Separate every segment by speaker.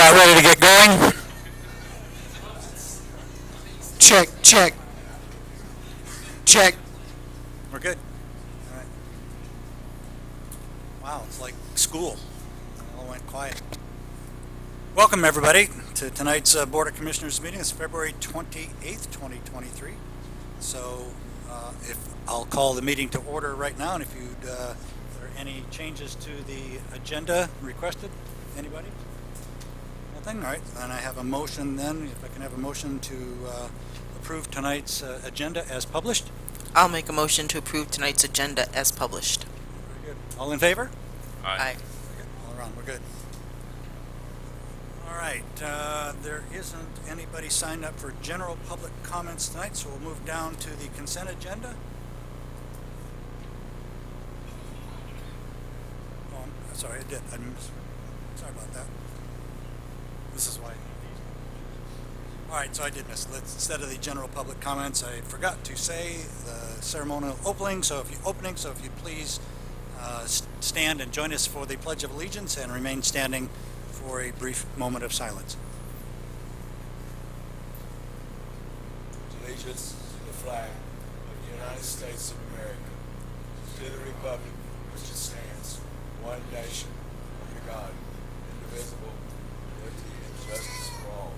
Speaker 1: about ready to get going? Check, check, check. We're good. All right. Wow, it's like school. It all went quiet. Welcome, everybody, to tonight's Board of Commissioners meeting. It's February 28th, 2023. So if I'll call the meeting to order right now, and if you'd, are there any changes to the agenda requested? Anybody? Nothing? All right, then I have a motion then, if I can have a motion to approve tonight's agenda as published.
Speaker 2: I'll make a motion to approve tonight's agenda as published.
Speaker 1: Very good. All in favor?
Speaker 2: Aye.
Speaker 1: All around, we're good. All right, there isn't anybody signed up for general public comments tonight, so we'll move down to the consent agenda. Oh, I'm sorry, I did. Sorry about that. This is why. All right, so I did miss. Instead of the general public comments, I forgot to say the ceremonial opening. So if you please stand and join us for the Pledge of Allegiance and remain standing for a brief moment of silence.
Speaker 3: Allegiance to the flag of the United States of America, to the republic which it stands, one nation, under God, indivisible, with liberty and justice for all.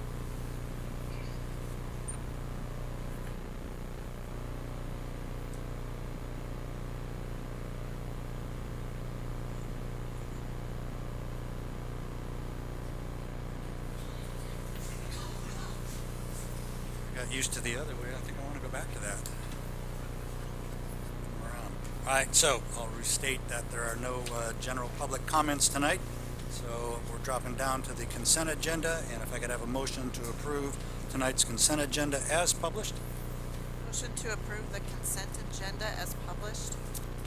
Speaker 1: Got used to the other way. I think I want to go back to that. All right, so I'll restate that there are no general public comments tonight. So we're dropping down to the consent agenda, and if I could have a motion to approve tonight's consent agenda as published.
Speaker 4: Motion to approve the consent agenda as published.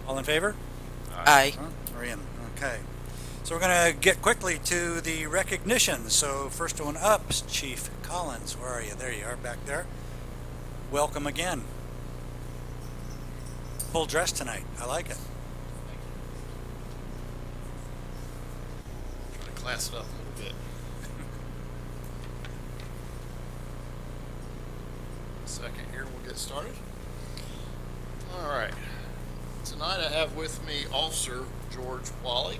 Speaker 1: All in favor?
Speaker 2: Aye.
Speaker 1: We're in. Okay. So we're going to get quickly to the recognition. So first one up, Chief Collins. Where are you? There you are, back there. Welcome again. Full dress tonight. I like it.
Speaker 5: Try to class it up a little bit. Second here, we'll get started. All right. Tonight I have with me Officer George Wally.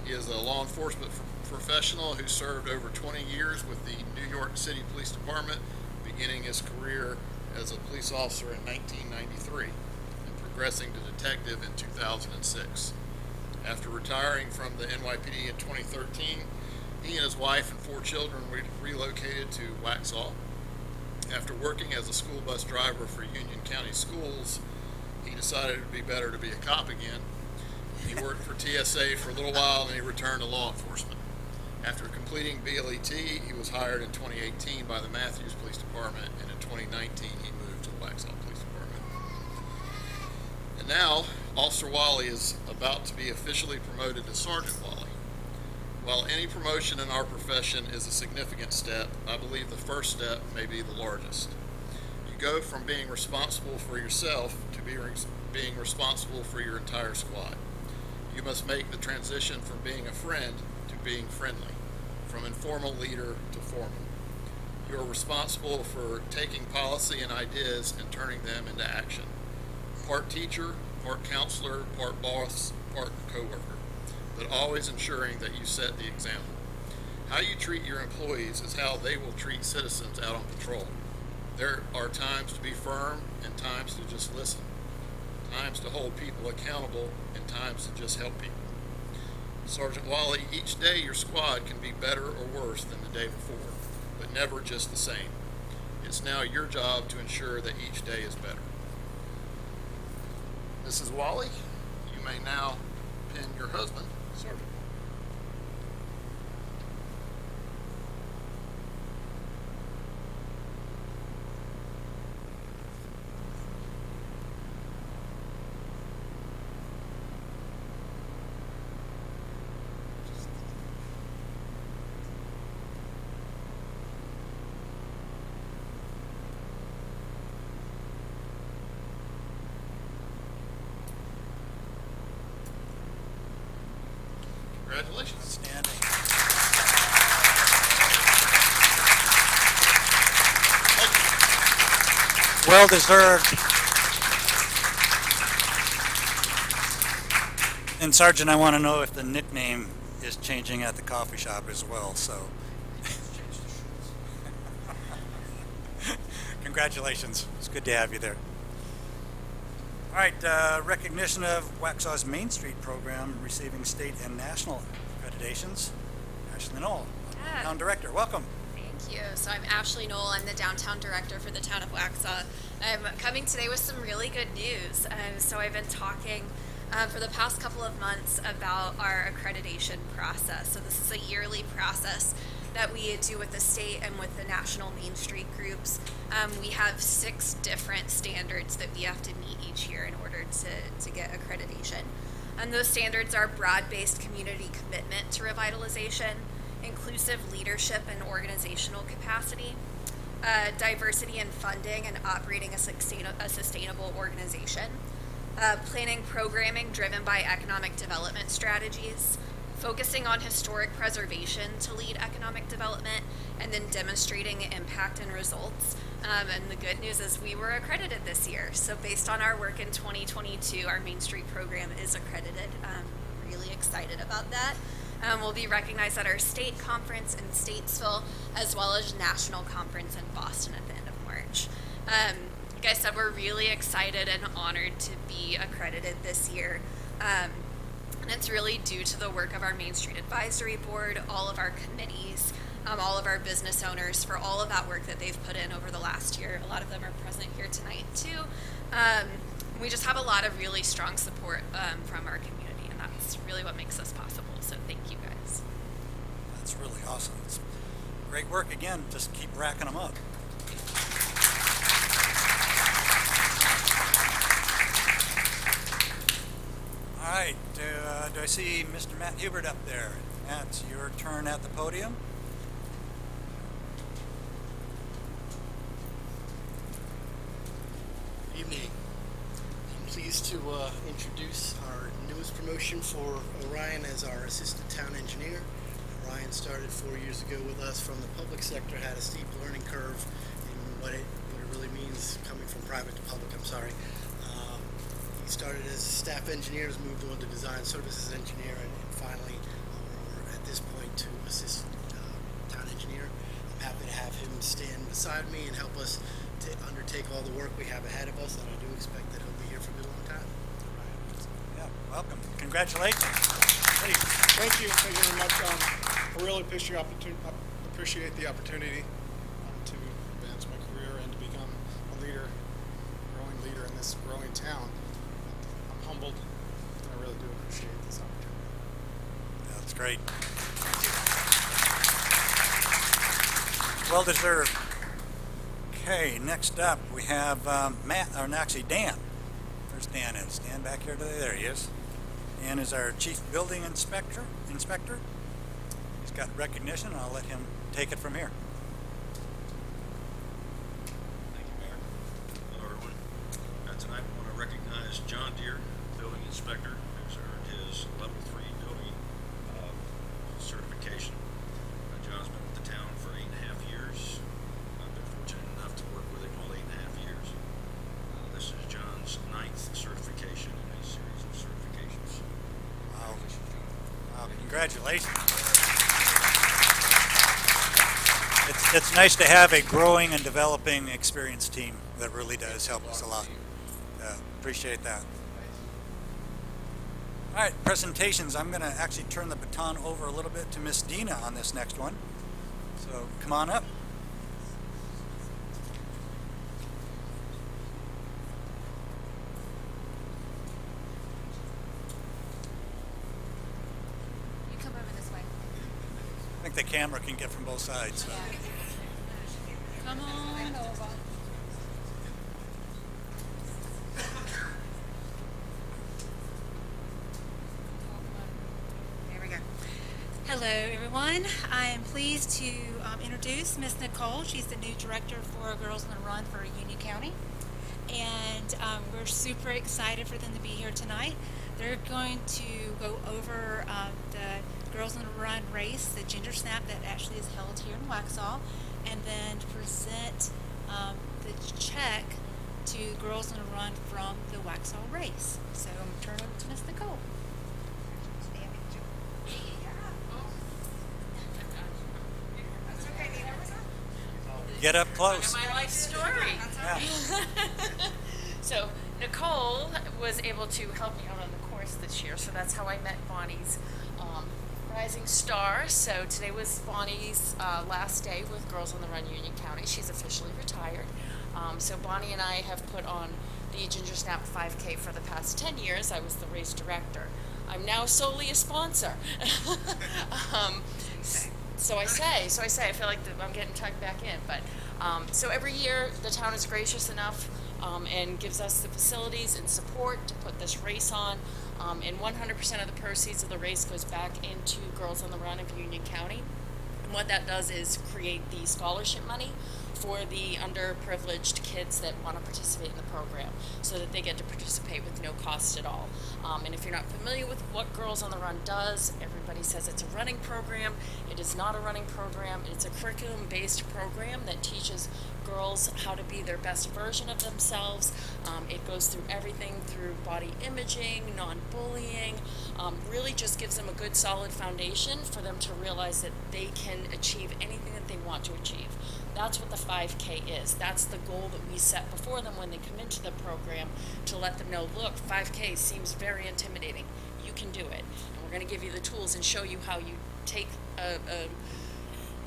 Speaker 5: He is a law enforcement professional who served over 20 years with the New York City Police Department, beginning his career as a police officer in 1993 and progressing to detective in 2006. After retiring from the NYPD in 2013, he and his wife and 4 children relocated to Waxhaw. After working as a school bus driver for Union County Schools, he decided it would be better to be a cop again. He worked for TSA for a little while, and he returned to law enforcement. After completing BLET, he was hired in 2018 by the Matthews Police Department, and in 2019 he moved to the Waxhaw Police Department. And now, Officer Wally is about to be officially promoted to Sergeant Wally. While any promotion in our profession is a significant step, I believe the first step may be the largest. You go from being responsible for yourself to being responsible for your entire squad. You must make the transition from being a friend to being friendly, from informal leader to formal. You are responsible for taking policy and ideas and turning them into action. Part teacher, part counselor, part boss, part coworker, but always ensuring that you set the example. How you treat your employees is how they will treat citizens out on patrol. There are times to be firm and times to just listen. Times to hold people accountable, and times to just help people. Sergeant Wally, each day your squad can be better or worse than the day before, but never just the same. It's now your job to ensure that each day is better. Mrs. Wally, you may now pin your husband, Sergeant. Congratulations.
Speaker 1: Outstanding. well deserved. And Sergeant, I want to know if the nickname is changing at the coffee shop as well, so. Congratulations. It's good to have you there. All right, recognition of Waxhaw's Main Street program receiving state and national accreditations. Ashley Knoll, Town Director, welcome.
Speaker 6: Thank you. So I'm Ashley Knoll. I'm the Downtown Director for the Town of Waxhaw. I'm coming today with some really good news. So I've been talking for the past couple of months about our accreditation process. So this is a yearly process that we do with the state and with the national Main Street groups. We have 6 different standards that we have to meet each year in order to get accreditation. And those standards are broad-based community commitment to revitalization, inclusive leadership and organizational capacity, diversity in funding and operating a sustainable organization, planning programming driven by economic development strategies, focusing on historic preservation to lead economic development, and then demonstrating impact and results. And the good news is we were accredited this year. So based on our work in 2022, our Main Street program is accredited. Really excited about that. We'll be recognized at our state conference in Statesville, as well as national conference in Boston at the end of March. Like I said, we're really excited and honored to be accredited this year. And it's really due to the work of our Main Street Advisory Board, all of our committees, all of our business owners for all of that work that they've put in over the last year. A lot of them are present here tonight too. We just have a lot of really strong support from our community, and that's really what makes us possible. So thank you guys.
Speaker 1: That's really awesome. It's great work again. Just keep racking them up. All right, do I see Mr. Matt Hubert up there? Matt, it's your turn at the podium.
Speaker 7: Evening. I'm pleased to introduce our newest promotion for Orion as our assistant town engineer. Orion started 4 years ago with us from the public sector, had a steep learning curve in what it really means coming from private to public, I'm sorry. He started as a staff engineer, has moved on to design services engineer, and finally we're at this point to assistant town engineer. I'm happy to have him stand beside me and help us to undertake all the work we have ahead of us, and I do expect that he'll be here for a good long time.
Speaker 1: Yeah, welcome. Congratulations. Please.
Speaker 8: Thank you very much. I really appreciate the opportunity to advance my career and to become a leader, growing leader in this growing town. I'm humbled, and I really do appreciate this opportunity.
Speaker 1: Yeah, that's great. Well deserved. Okay, next up we have Dan. Where's Dan is? Dan back here today? There he is. Dan is our Chief Building Inspector. He's got recognition, and I'll let him take it from here.
Speaker 9: Thank you, Mayor. Hello, everyone. Tonight we want to recognize John Deere, Building Inspector, who's earned his Level 3 building certification. John's been with the town for 8.5 years. I've been fortunate enough to work with him all 8.5 years. This is John's 9th certification in a series of certifications.
Speaker 1: Wow. Wow, congratulations. It's nice to have a growing and developing experienced team that really does help us a lot. Appreciate that. All right, presentations. I'm going to actually turn the baton over a little bit to Miss Dina on this next one. So come on up.
Speaker 6: You come over this way.
Speaker 1: I think the camera can get from both sides.
Speaker 6: Come on over.
Speaker 10: There we go. Hello, everyone. I am pleased to introduce Miss Nicole. She's the new director for Girls on the Run for Union County. And we're super excited for them to be here tonight. They're going to go over the Girls on the Run race, the Ginger Snap that actually is held here in Waxhaw, and then present the check to Girls on the Run from the Waxhaw race. So I'm going to turn over to Ms. Nicole.
Speaker 1: Get up close.
Speaker 11: My life story.
Speaker 1: Yeah.
Speaker 11: So Nicole was able to help me out on the course this year, so that's how I met Bonnie's rising star. So today was Bonnie's last day with Girls on the Run Union County. She's officially retired. So Bonnie and I have put on the Ginger Snap 5K for the past 10 years. I was the race director. I'm now solely a sponsor. So I say, I feel like I'm getting tugged back in, but so every year the town is gracious enough and gives us the facilities and support to put this race on, and 100% of the proceeds of the race goes back into Girls on the Run of Union County. And what that does is create the scholarship money for the underprivileged kids that want to participate in the program, so that they get to participate with no cost at all. And if you're not familiar with what Girls on the Run does, everybody says it's a running program. It is not a running program. It's a curriculum-based program that teaches girls how to be their best version of themselves. It goes through everything through body imaging, non-bullying, really just gives them a good solid foundation for them to realize that they can achieve anything that they want to achieve. That's what the 5K is. That's the goal that we set before them when they come into the program, to let them know, look, 5K seems very intimidating. You can do it. And we're going to give you the tools and show you how you take an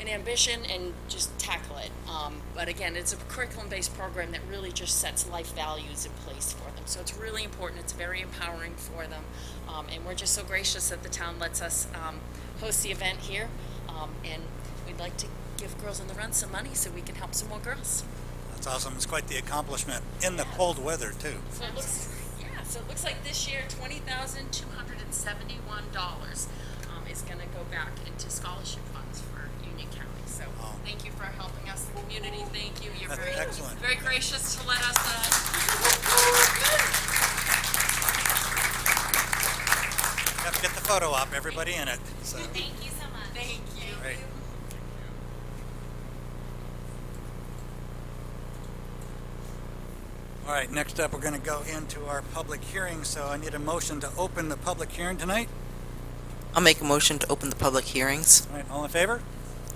Speaker 11: ambition and just tackle it. But again, it's a curriculum-based program that really just sets life values in place for them. So it's really important. It's very empowering for them. And we're just so gracious that the town lets us host the event here. And we'd like to give Girls on the Run some money so we can help some more girls.
Speaker 1: That's awesome. It's quite the accomplishment in the cold weather, too.
Speaker 11: So it looks, so it looks like this year $20,271 is going to go back into scholarship funds for Union County. So thank you for helping us, the community. Thank you. You're
Speaker 1: That's
Speaker 11: very,
Speaker 1: excellent.
Speaker 11: very gracious to let us.
Speaker 1: You have to get the photo op, everybody in it. So.
Speaker 6: Thank you so much.
Speaker 11: Thank you.
Speaker 1: Great. All right, next up we're going to go into our public hearing, so I need a motion to open the public hearing tonight.
Speaker 2: I'll make a motion to open the public hearings.
Speaker 1: All right, all in favor?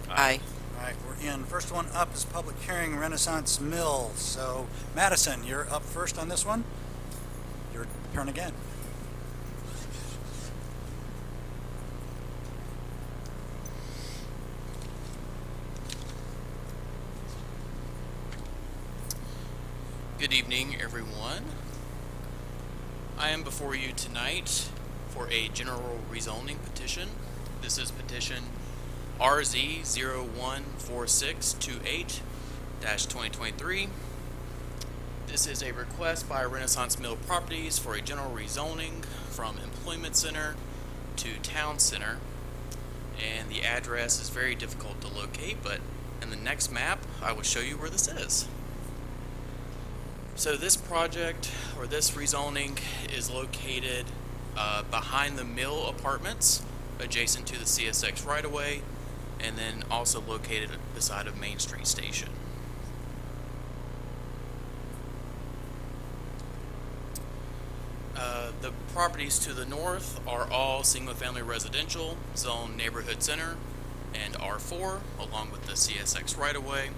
Speaker 2: Aye.
Speaker 1: All right, we're in. First one up is public hearing Renaissance Mill. So, Madison, you're up first on this one. Your turn again.
Speaker 12: Good evening, everyone. I am before you tonight for a general rezoning petition. This is petition RZ014628-2023. This is a request by Renaissance Mill Properties for a general rezoning from Employment Center to Town Center. And the address is very difficult to locate, but in the next map, I will show you where this is. So this project, or this rezoning, is located behind the Mill Apartments, adjacent to the CSX right-of-way, and then also located beside of Main Street Station. The properties to the north are all single-family residential, zone neighborhood center, and R4, along with the CSX right-of-way.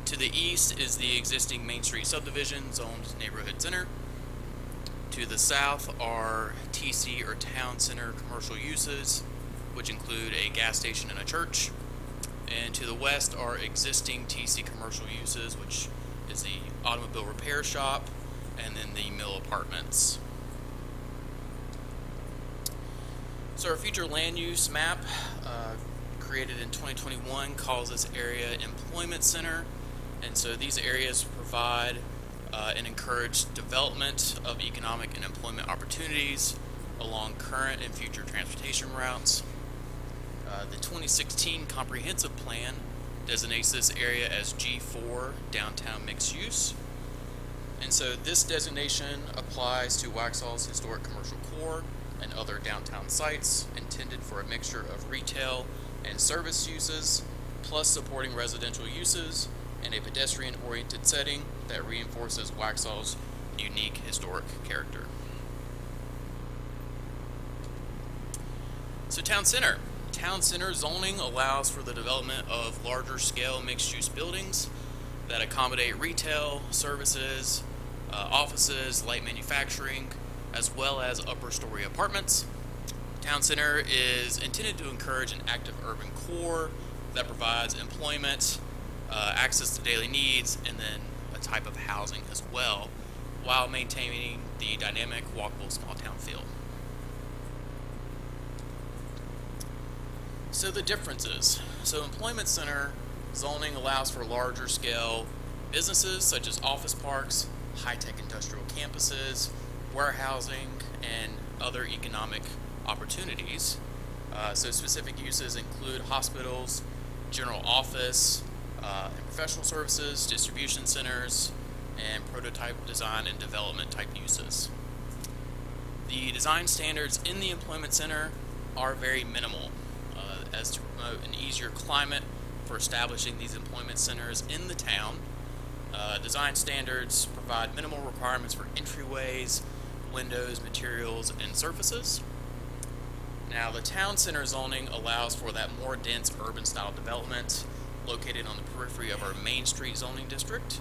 Speaker 12: To the east is the existing Main Street subdivision, zoned neighborhood center. To the south are TC or town center commercial uses, which include a gas station and a church. And to the west are existing TC commercial uses, which is the automobile repair shop and then the Mill Apartments. So our future land use map, created in 2021, calls this area Employment Center. And so these areas provide and encourage development of economic and employment opportunities along current and future transportation routes. The 2016 Comprehensive Plan designates this area as G4 Downtown Mixed Use. And so this designation applies to Waxhaw's historic commercial core and other downtown sites intended for a mixture of retail and service uses, plus supporting residential uses, and a pedestrian-oriented setting that reinforces Waxhaw's unique historic character. So Town Center. Town Center zoning allows for the development of larger scale mixed-use buildings that accommodate retail, services, offices, light manufacturing, as well as upper story apartments. Town Center is intended to encourage an active urban core that provides employment, access to daily needs, and then a type of housing as well, while maintaining the dynamic, walkable small town feel. So the differences. So employment center zoning allows for larger scale businesses such as office parks, high-tech industrial campuses, warehousing, and other economic opportunities. So specific uses include hospitals, general office, and professional services, distribution centers, and prototype design and development type uses. The design standards in the employment center are very minimal, as to promote an easier climate for establishing these employment centers in the town. Design standards provide minimal requirements for entryways, windows, materials, and surfaces. Now, the town center zoning allows for that more dense urban style development located on the periphery of our Main Street zoning district.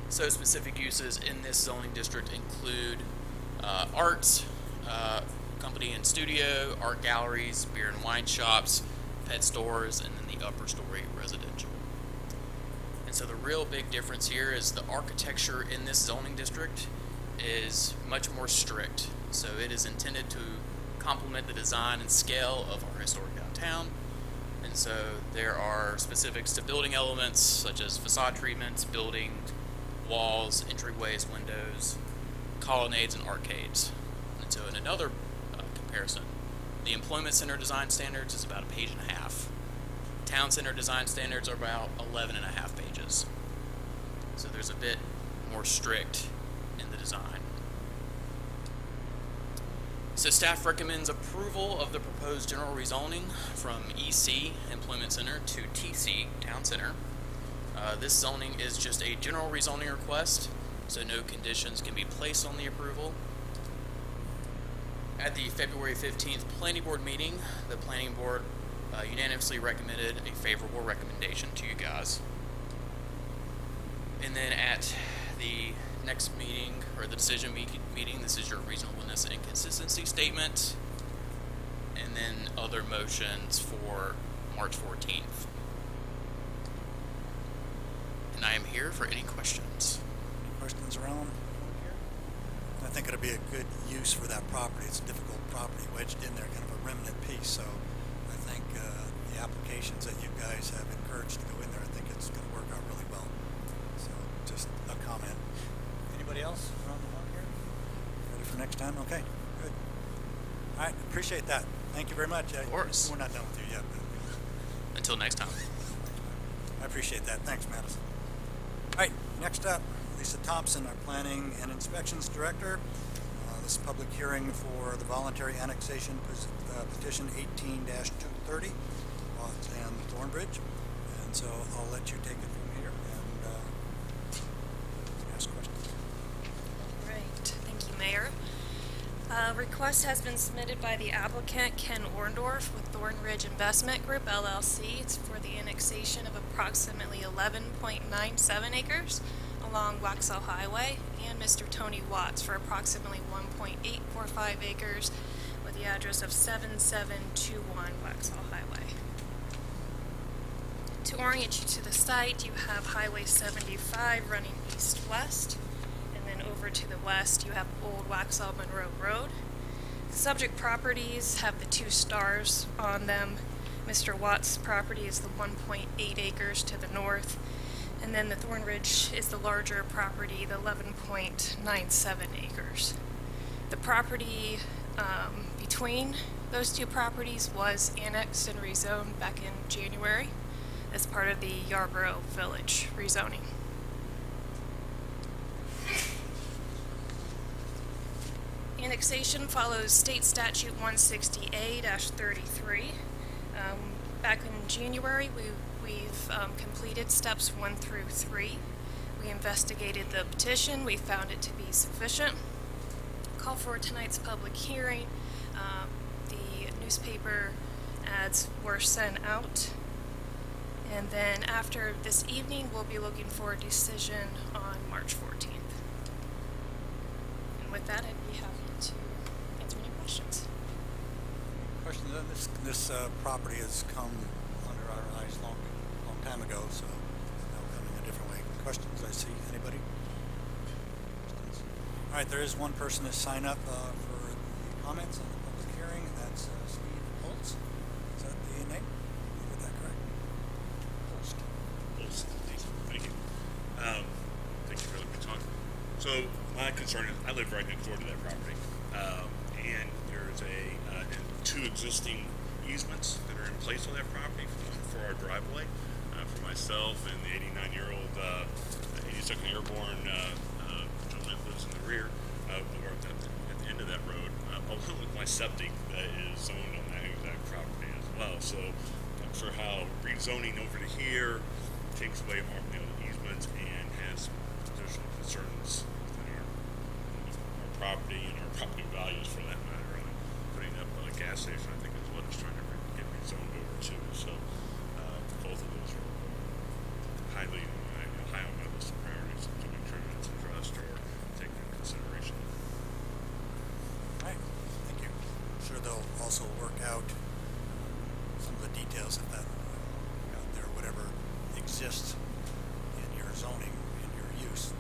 Speaker 12: So specific uses in this zoning district include arts, company and studio, art galleries, beer and wine shops, pet stores, and then the upper story residential. And so the real big difference here is the architecture in this zoning district is much more strict. So it is intended to complement the design and scale of our historic downtown. And so there are specifics to building elements such as facade treatments, building walls, entryways, windows, colonnades, and arcades. And so in another comparison, the employment center design standards is about a page and a half. Town center design standards are about 11 and a half pages. So there's a bit more strict in the design. So staff recommends approval of the proposed general rezoning from EC, Employment Center, to TC, Town Center. This zoning is just a general rezoning request, so no conditions can be placed on the approval. At the February 15th Planning Board meeting, the Planning Board unanimously recommended a favorable recommendation to you guys. And then at the next meeting, or the decision meeting, this is your reasonableness and consistency statement, and then other motions for March 14th. And I am here for any questions.
Speaker 1: Any questions around here? I think it'll be a good use for that property. It's a difficult property wedged in there, kind of a remnant piece. So I think the applications that you guys have encouraged to go in there, I think it's going to work out really well. So just a comment. Anybody else around the horn here? Ready for next time? Okay, good. All right, appreciate that. Thank you very much.
Speaker 12: Of course.
Speaker 1: We're not done with you yet. But
Speaker 12: Until next time.
Speaker 1: I appreciate that. Thanks, Madison. All right, next up, Lisa Thompson, our Planning and Inspections Director. This is a public hearing for the voluntary annexation petition 18-230, and Thornbridge. And so I'll let you take it from here and ask questions.
Speaker 6: All right, thank you, Mayor. Request has been submitted by the applicant Ken Orndorff with Thornridge Investment Group LLC. It's for the annexation of approximately 11.97 acres along Waxhaw Highway, and Mr. Tony Watts for approximately 1.845 acres with the address of 7721 Waxhaw Highway. To orient you to the site, you have Highway 75 running east-west, and then over to the west you have Old Waxhaw Monroe Road. The subject properties have the 2 stars on them. Mr. Watts' property is the 1.8 acres to the north, and then the Thornridge is the larger property, the 11.97 acres. The property between those 2 properties was annexed and rezoned back in January as part of the Yarbrough Village rezoning. Annexation follows State Statute 160A-33. Back in January, we
Speaker 13: We've completed steps 1 through 3. We investigated the petition. We found it to be sufficient. Call for tonight's public hearing. The newspaper ads were sent out. And then after this evening, we'll be looking for a decision on March 14th. And with that, I'd be happy to answer any questions.
Speaker 1: Question, this property has come under our eyes long time ago, so now coming a different way. Questions I see? Anybody? Questions? All right, there is one person to sign up for the comments on the public hearing, and that's Steve Holtz. Is that the name? Is that correct? Holtz.
Speaker 14: Thank you. Thank you for letting me talk. So my concern is I live right next door to that property, and there's two existing easements that are in place on that property for our driveway. For myself and the 89-year-old 82nd Airborne gentleman who lives in the rear, or at the end of that road, along with my septic that is zoned on that exact property as well. So I'm sure how rezoning over to here takes away our easements and has additional concerns within our property and our property values for that matter. Putting up a gas station, I think, is what it's trying to get rezoned over to. So both of those are highly high on my list of priorities to make sure that it's addressed or taken into consideration.
Speaker 1: All right, thank you. I'm sure they'll also work out some of the details of that out there, whatever exists in your zoning, in your use,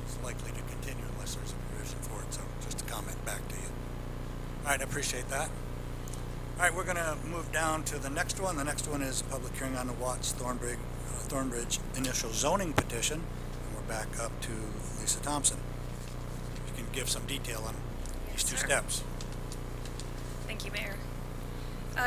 Speaker 1: is likely to continue unless there's a provision for it. So just a comment back to you. All right, I appreciate that. All right, we're going to move down to the next one. The next one is a public hearing on the Thornbridge initial zoning petition. And we're back up to Lisa Thompson. You can give some detail on these two steps.
Speaker 13: Thank you, Mayor.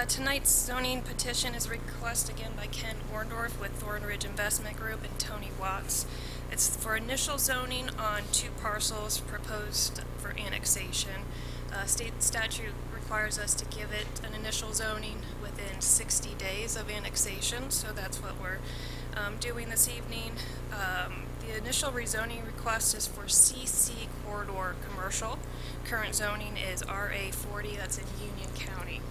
Speaker 13: Tonight's zoning petition is requested again by Ken Orndorff with Thornridge Investment Group and Tony Watts. It's for initial zoning on 2 parcels proposed for annexation. State statute requires us to give it an initial zoning within 60 days of annexation, so that's what we're doing this evening. The initial rezoning request is for CC Corridor Commercial. Current zoning is RA 40, that's in Union County.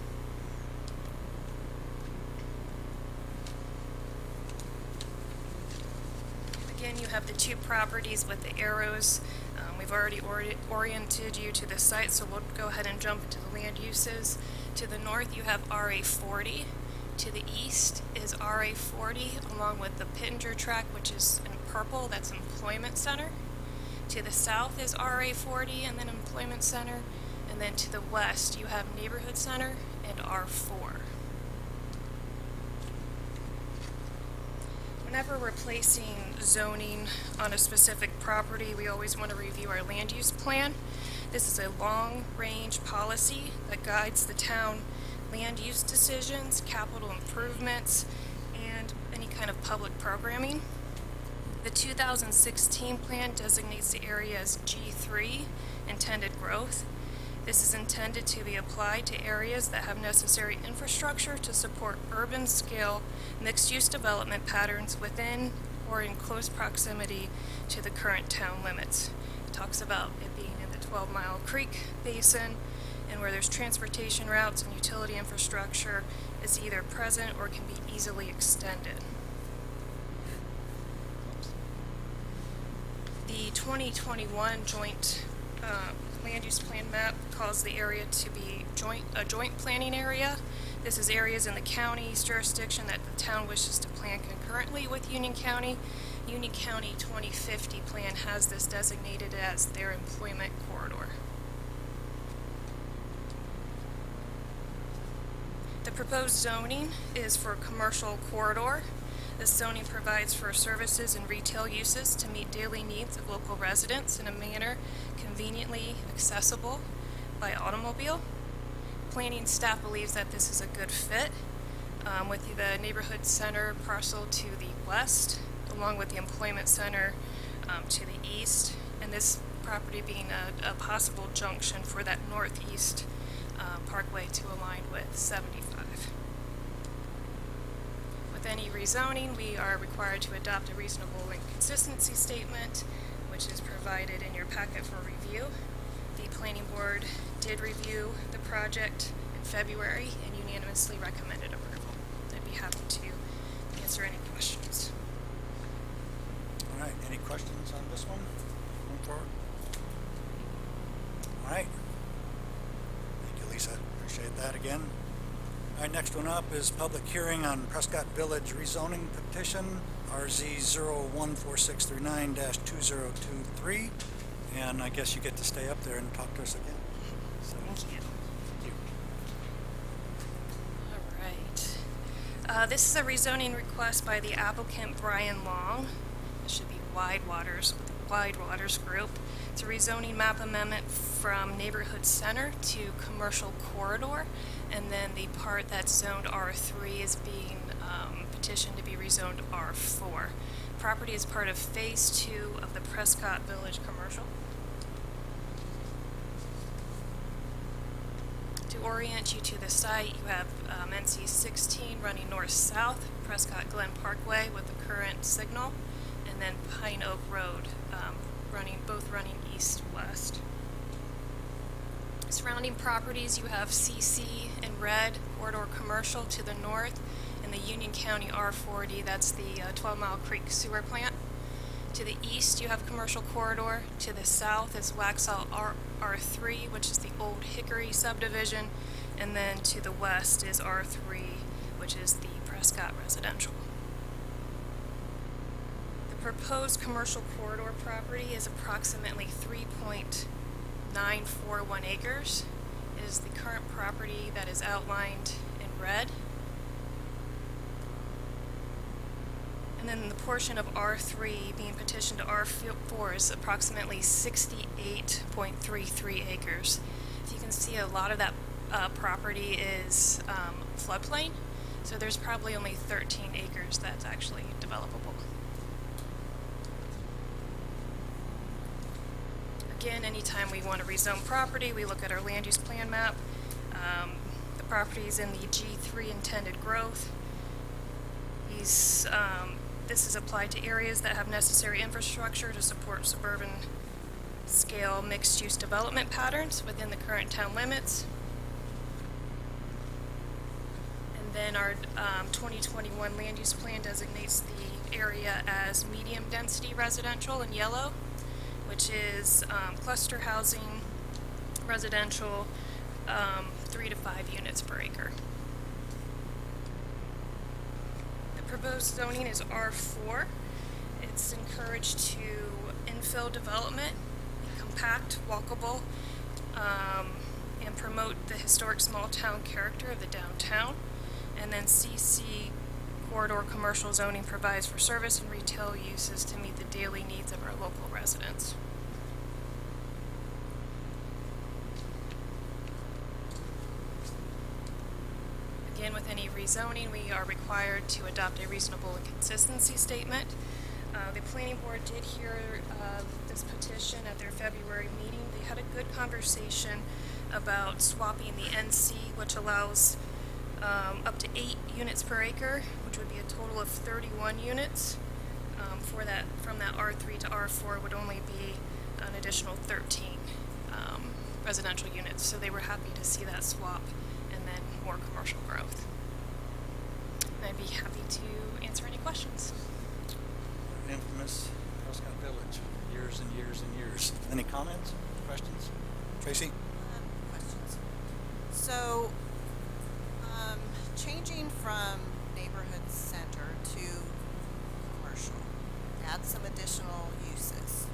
Speaker 13: Again, you have the 2 properties with the arrows. We've already oriented you to the site, so we'll go ahead and jump into the land uses. To the north, you have RA 40. To the east is RA 40, along with the Pittenger tract, which is in purple, that's Employment Center. To the south is RA 40 and then Employment Center. And then to the west, you have Neighborhood Center and R4. Whenever we're placing zoning on a specific property, we always want to review our land use plan. This is a long-range policy that guides the town land use decisions, capital improvements, and any kind of public programming. The 2016 plan designates the area as G3, intended growth. This is intended to be applied to areas that have necessary infrastructure to support urban-scale mixed-use development patterns within or in close proximity to the current town limits. It talks about it being in the 12-Mile Creek Basin, and where there's transportation routes and utility infrastructure is either present or can be easily extended. The 2021 joint land use plan map calls the area to be a joint planning area. This is areas in the county's jurisdiction that the town wishes to plan concurrently with Union County. Union County 2050 plan has this designated as their employment corridor. The proposed zoning is for a commercial corridor. This zoning provides for services and retail uses to meet daily needs of local residents in a manner conveniently accessible by automobile. Planning staff believes that this is a good fit with the neighborhood center parcel to the west, along with the employment center to the east, and this property being a possible junction for that northeast parkway to align with 75. With with any rezoning, we are required to adopt a reasonable and consistency statement, which is provided in your packet for review. The planning board did review the project in February and unanimously recommended approval. I'd be happy to answer any questions.
Speaker 1: All right, any questions on this one? Going forward? All right. Thank you, Lisa. Appreciate that again. All right, next one up is public hearing on Prescott Village rezoning petition, RZ 014639-2023. And I guess you get to stay up there and talk to us again. So,
Speaker 13: Thank you.
Speaker 1: thank you.
Speaker 13: All right. This is a rezoning request by the applicant Brian Long. It should be Wide Waters with the Wide Waters Group. It's a rezoning map amendment from neighborhood center to commercial corridor, and then the part that's zoned R3 is being petitioned to be rezoned R4. Property is part of Phase 2 of the Prescott Village Commercial. To orient you to the site, you have NC 16 running north-south, Prescott Glen Parkway with the current signal, and then Pine Oak Road both running east-west. Surrounding properties, you have CC in red, corridor commercial to the north, and the Union County R40, that's the 12 Mile Creek sewer plant. To the east, you have commercial corridor. To the south is Waxhaw R3, which is the old Hickory subdivision. And then to the west is R3, which is the Prescott residential. The proposed commercial corridor property is approximately 3.941 acres. It is the current property that is outlined in red. And then the portion of R3 being petitioned to R4 is approximately 68.33 acres. As you can see, a lot of that property is floodplain, so there's probably only 13 acres that's actually developable. Again, anytime we want to rezone property, we look at our land use plan map. The property is in the G3 intended growth. This is applied to areas that have necessary infrastructure to support suburban scale mixed-use development patterns within the current town limits. And then our 2021 land use plan designates the area as medium density residential in yellow, which is cluster housing, residential, 3 to 5 units per acre. Proposed zoning is R4. It's encouraged to infill development, compact, walkable, and promote the historic small town character of the downtown. And then CC corridor commercial zoning provides for service and retail uses to meet the daily needs of our local residents. Again, with any rezoning, we are required to adopt a reasonable and consistency statement. The planning board did hear this petition at their February meeting. They had a good conversation about swapping the NC, which allows up to 8 units per acre, which would be a total of 31 units. From that R3 to R4 would only be an additional 13 residential units. So they were happy to see that swap and then more commercial growth. I'd be happy to answer any questions.
Speaker 1: Infamous Prescott Village, years and years and years. Any comments, questions? Tracy?
Speaker 4: Questions. So, changing from neighborhood center to commercial, add some additional uses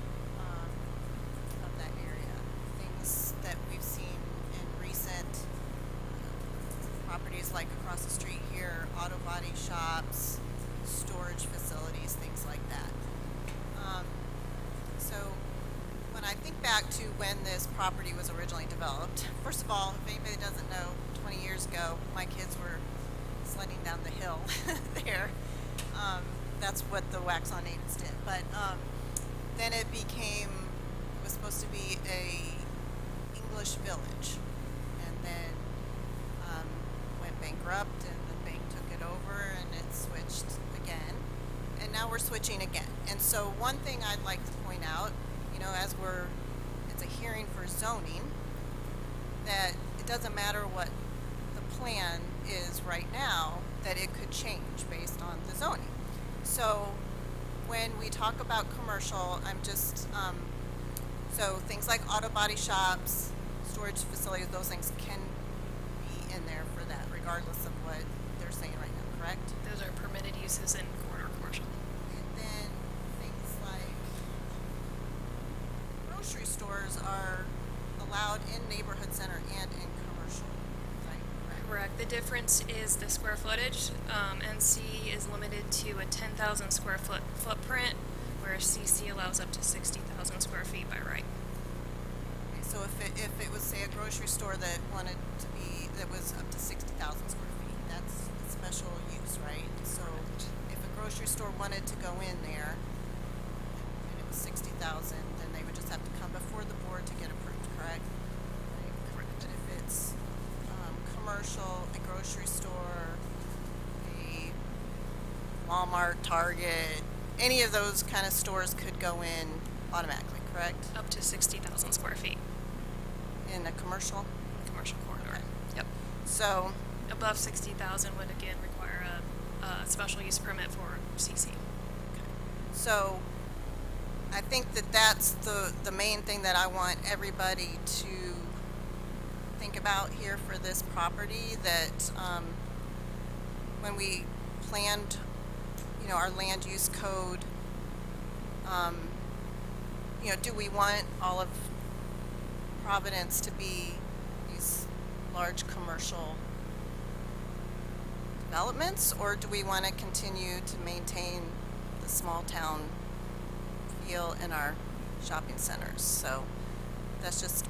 Speaker 4: of that area. Things that we've seen in recent properties like across the street here, auto body shops, storage facilities, things like that. So when I think back to when this property was originally developed, first of all, if anybody doesn't know, 20 years ago, my kids were sledding down the hill there. That's what the Waxhaw natives did. But then it was supposed to be a English village, and then went bankrupt, and the bank took it over, and it switched switching again. And so one thing I'd like to point out, you know, as it's a hearing for zoning, that it doesn't matter what the plan is right now, that it could change based on the zoning. So when we talk about commercial, I'm just, so things like auto body shops, storage facilities, those things can be in there for that, regardless of what they're saying right now, correct?
Speaker 13: Those are permitted uses in corridor commercial.
Speaker 4: And then things like grocery stores are allowed in neighborhood center and in commercial, right?
Speaker 13: Correct. The difference is the square footage. NC is limited to a 10,000 square foot footprint, whereas CC allows up to 60,000 square feet by right.
Speaker 4: Okay, so if it was, say, a grocery store that wanted to be, that was up to 60,000 square feet, that's a special use, right? So if a grocery store wanted to go in there and it was 60,000, then they would just have to come before the board to get approved, correct? Right?
Speaker 13: Correct.
Speaker 4: But if it's commercial, a grocery store, a Walmart, Target, any of those kind of stores could go in automatically, correct?
Speaker 13: Up to 60,000 square feet.
Speaker 4: In a commercial?
Speaker 13: Commercial corridor.
Speaker 4: Okay.
Speaker 13: Yep.
Speaker 4: So,
Speaker 13: Above 60,000 would again require a special use permit for CC.
Speaker 4: so I think that that's the main thing that I want everybody to think about here for this property, that when we planned, you know, our land use code, you know, do we want all of Providence to be these large commercial developments, or do we want to continue to maintain the small town feel in our shopping centers? So that's just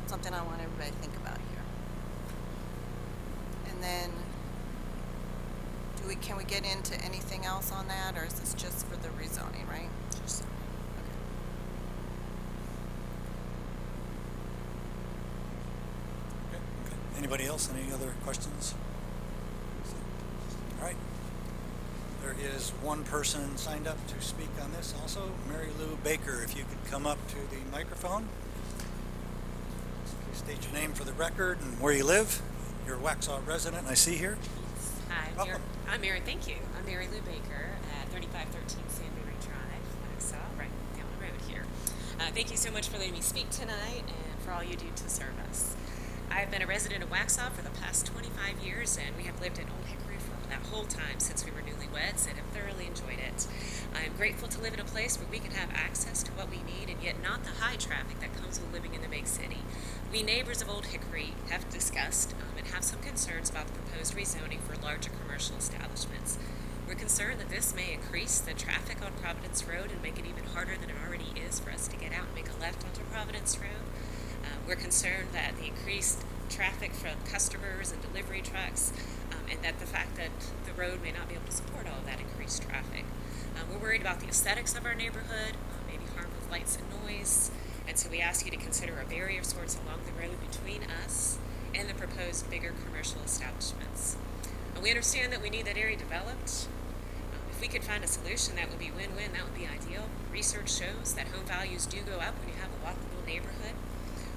Speaker 4: something I want everybody to think about here. And then can we get into anything else on that, or is this just for the rezoning, right?
Speaker 13: Just
Speaker 1: Okay. Anybody else? Any other questions? All right. There is one person signed up to speak on this also, Mary Lou Baker. If you could come up to the microphone. State your name for the record and where you live. You're a Waxhaw resident, I see here.
Speaker 15: Hi,
Speaker 1: Welcome.
Speaker 15: I'm Mary. Thank you. I'm Mary Lou Baker at 3513 Sandberry Drive, Waxhaw, right down the road here. Thank you so much for letting me speak tonight and for all you do to serve us. I've been a resident of Waxhaw for the past 25 years, and we have lived in Old Hickory for that whole time since we were newlyweds and have thoroughly enjoyed it. I am grateful to live in a place where we can have access to what we need and yet not the high traffic that comes with living in the big city. We neighbors of Old Hickory have discussed and have some concerns about the proposed rezoning for larger commercial establishments. We're concerned that this may increase the traffic on Providence Road and make it even harder than it already is for us to get out and make a left onto Providence Road. We're concerned that the increased traffic from customers and delivery trucks and that the fact that the road may not be able to support all of that increased traffic. We're worried about the aesthetics of our neighborhood, maybe harm with lights and noise, and so we ask you to consider a barrier of sorts along the road between us and the proposed bigger commercial establishments. We understand that we need that area developed. If we could find a solution that would be win-win, that would be ideal. Research shows that home values do go up when you have a walkable neighborhood.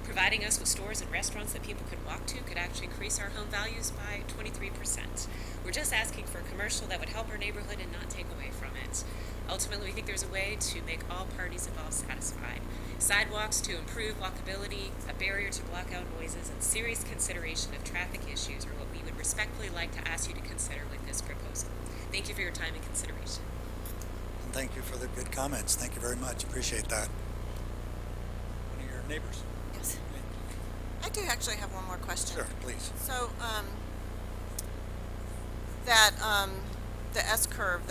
Speaker 15: Providing us with stores and restaurants that people could walk to could actually increase our home values by 23%. We're just asking for a commercial that would help our neighborhood and not take away from it. Ultimately, we think there's a way to make all parties involved satisfied. Sidewalks to improve walkability, a barrier to block out noises, and serious consideration of traffic issues are what we would respectfully like to ask you to consider with this proposal. Thank you for your time and consideration.
Speaker 1: And thank you for the good comments. Thank you very much. Appreciate that. One of your neighbors.
Speaker 4: Yes. I do actually have one more question.
Speaker 1: Sure, please.
Speaker 4: So, the S-curve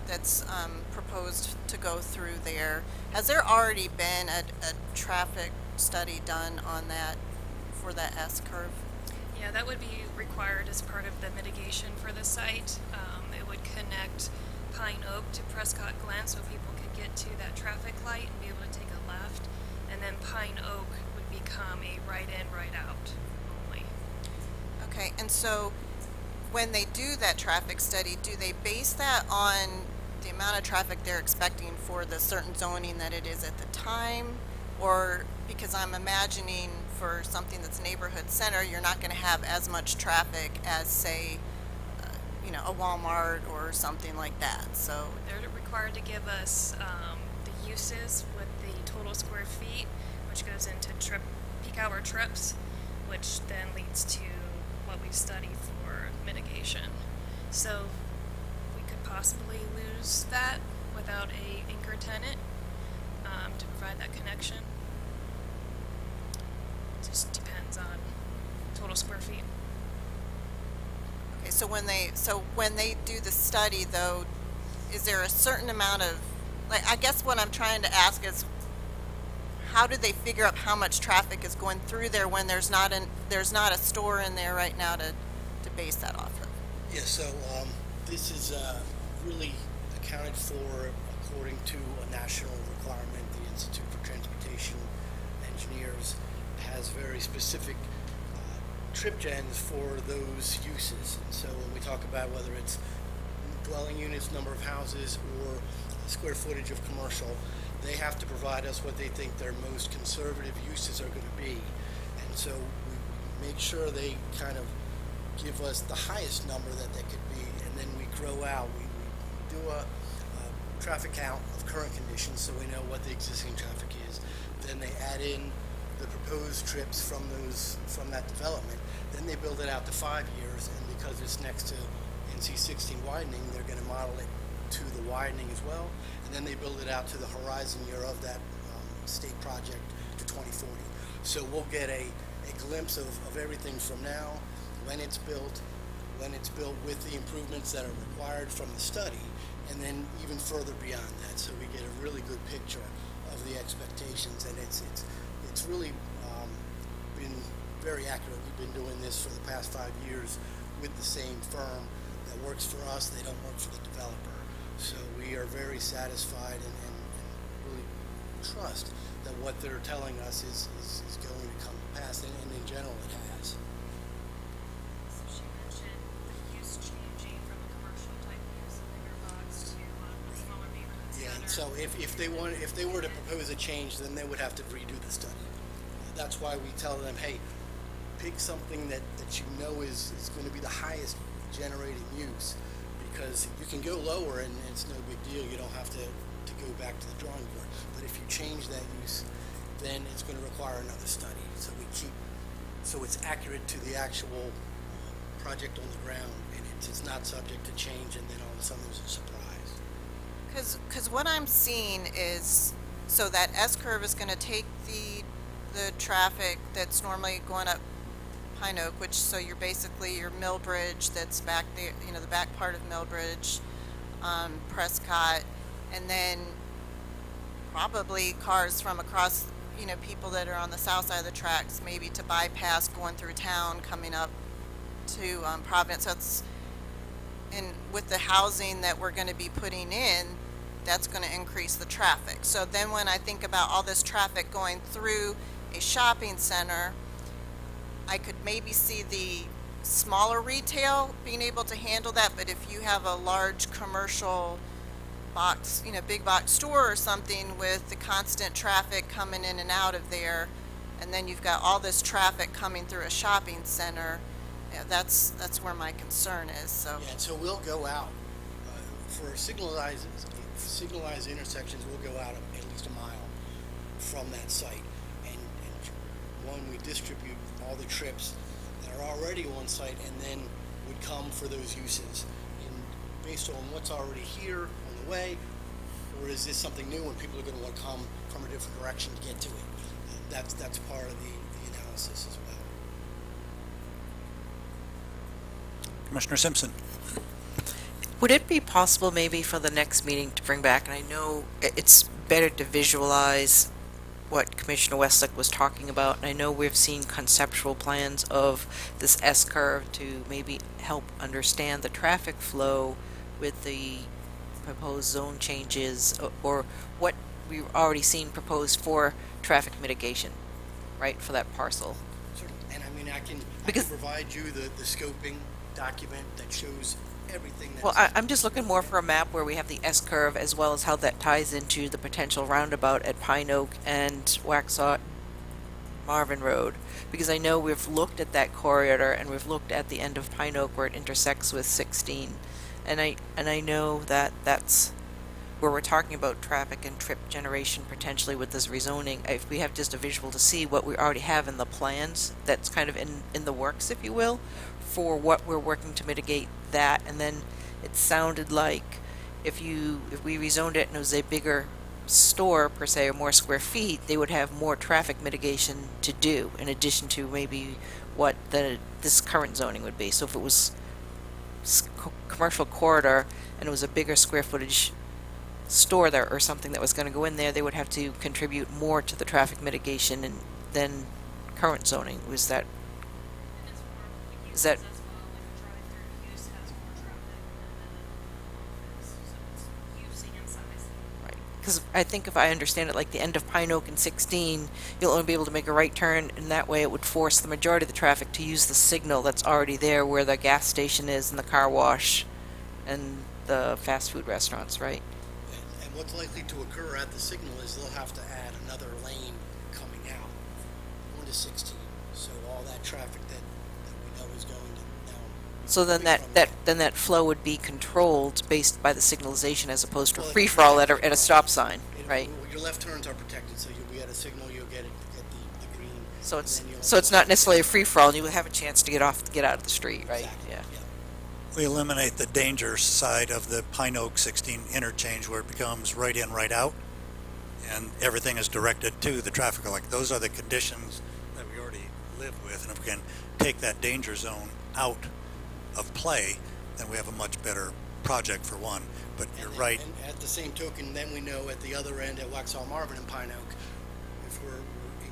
Speaker 4: that's proposed to go through there, has there already been a traffic study done on that, for that S-curve?
Speaker 13: Yeah, that would be required as part of the mitigation for the site. It would connect Pine Oak to Prescott Glen so people could get to that traffic light and be able to take a left. And then Pine Oak would become a right in, right out only.
Speaker 4: Okay, and so when they do that traffic study, do they base that on the amount of traffic they're expecting for the certain zoning that it is at the time? Or, because I'm imagining for something that's neighborhood center, you're not gonna have as much traffic as, say, a Walmart or something like that, so.
Speaker 13: They're required to give us the uses with the total square feet, which goes into peak hour trips, which then leads to what we've studied for mitigation. So we could possibly lose that without a anchor tenant to provide that connection. It just depends on total square feet.
Speaker 4: Okay, so when they do the study, though, is there a certain amount of, like, I guess what I'm trying to ask is, how do they figure out how much traffic is going through there when there's not a store in there right now to base that off of?
Speaker 7: Yeah, so this is really accounted for according to a national requirement. The Institute for Transportation Engineers has very specific trip gens for those uses. And so when we talk about whether it's dwelling units, number of houses, or square footage of commercial, they have to provide us what they think their most conservative uses are going to be. And so we make sure they kind of give us the highest number that they could be, and then we grow out. We do a traffic count of current conditions so we know what the existing traffic is. Then they add in the proposed trips from that development. Then they build it out to 5 years, and because it's next to NC 16 widening, they're going to model it to the widening as well, and then they build it out to the horizon year of that state project to 2040. So we'll get a glimpse of everything from now, when it's built with the improvements that are required from the study, and then even further beyond that. So we get a really good picture of the expectations, and it's really been very accurate. We've been doing this for the past 5 years with the same firm that works for us. They don't work for the developer. So we are very satisfied and really trust that what they're telling us is going to come to pass, and in general it has.
Speaker 13: So she mentioned the use changing from a commercial type use, a bigger box, to a smaller neighborhood
Speaker 7: Yeah, and
Speaker 13: center.
Speaker 7: so if they were to propose a change, then they would have to redo the study. That's why we tell them, hey, pick something that you know is going to be the highest generating use, because you can go lower and it's no big deal. You don't have to go back to the drawing board. But if you change that use, then it's going to require another study. So so it's accurate to the actual project on the ground, and it's not subject to change, and then all of a sudden there's a surprise.
Speaker 4: Because what I'm seeing is, so that S-curve is going to take the traffic that's normally going up Pine Oak, which, so you're basically your Millbridge that's back there, the back part of Millbridge, Prescott, and then probably cars from across, people that are on the south side of the tracks, maybe to bypass going through town, coming up to Providence. So and with the housing that we're going to be putting in, that's going to increase the traffic. So then when I think about all this traffic going through a shopping center, I could maybe see the smaller retail being able to handle that, but if you have a large commercial box, big box store or something with the constant traffic coming in and out of there, and then you've got all this traffic coming through a shopping center, that's where my concern is. So
Speaker 7: Yeah, so we'll go out for signalized intersections. We'll go out at least a mile from that site, and one, we distribute all the trips that are already on site and then would come for those uses, and based on what's already here on the way, or is this something new and people are going to want to come from a different direction to get to it. That's part of the analysis as well.
Speaker 1: Commissioner Simpson.
Speaker 2: Would it be possible maybe for the next meeting to bring back, and I know it's better to visualize what Commissioner Wesolek was talking about, and I know we've seen conceptual plans of this S-curve to maybe help understand the traffic flow with the proposed zone changes, or what we've already seen proposed for traffic mitigation, right, for that parcel.
Speaker 7: Sure. And I mean, I can
Speaker 2: Because-
Speaker 7: provide you the scoping document that shows everything that's.
Speaker 2: Well, I'm just looking more for a map where we have the S-curve as well as how that ties into the potential roundabout at Pine Oak and Waxhaw Marvin Road. Because I know we've looked at that corridor and we've looked at the end of Pine Oak where it intersects with 16. And I know that that's where we're talking about traffic and trip generation potentially with this rezoning. If we have just a visual to see what we already have in the plans, that's kind of in the works, if you will, for what we're working to mitigate that. And then it sounded like if we rezoned it and it was a bigger store per se or more square feet, they would have more traffic mitigation to do in addition to maybe what this current zoning would be. So if it was commercial corridor and it was a bigger square footage store there or something that was going to go in there, they would have to contribute more to the traffic mitigation than current zoning. Is that right? Because I think if I understand it, like the end of Pine Oak and 16, you'll only be able to make a right turn, and that way it would force the majority of the traffic to use the signal that's already there where the gas station is and the car wash and the fast food restaurants, right?
Speaker 7: And what's likely to occur at the signal is they'll have to add another lane coming out onto 16. So all that traffic that we know is going to now.
Speaker 2: So then that flow would be controlled based by the signalization as opposed to free for all at a stop sign, right?
Speaker 7: Your left turns are protected, so you'll be at a signal, you'll get the green.
Speaker 2: So
Speaker 7: and then you'll
Speaker 2: it's not necessarily a free for all, and you will have a chance to get out of the street, right?
Speaker 7: Exactly,
Speaker 2: Yeah.
Speaker 1: We eliminate the danger side of the Pine Oak 16 interchange where it becomes right in, right out, and everything is directed to the traffic light. Those are the conditions that we already live with, and if we can take that danger zone out of play, then we have a much better project for one. But you're right.
Speaker 7: And at the same token, then we know at the other end at Waxhaw Marvin and Pine Oak, if we're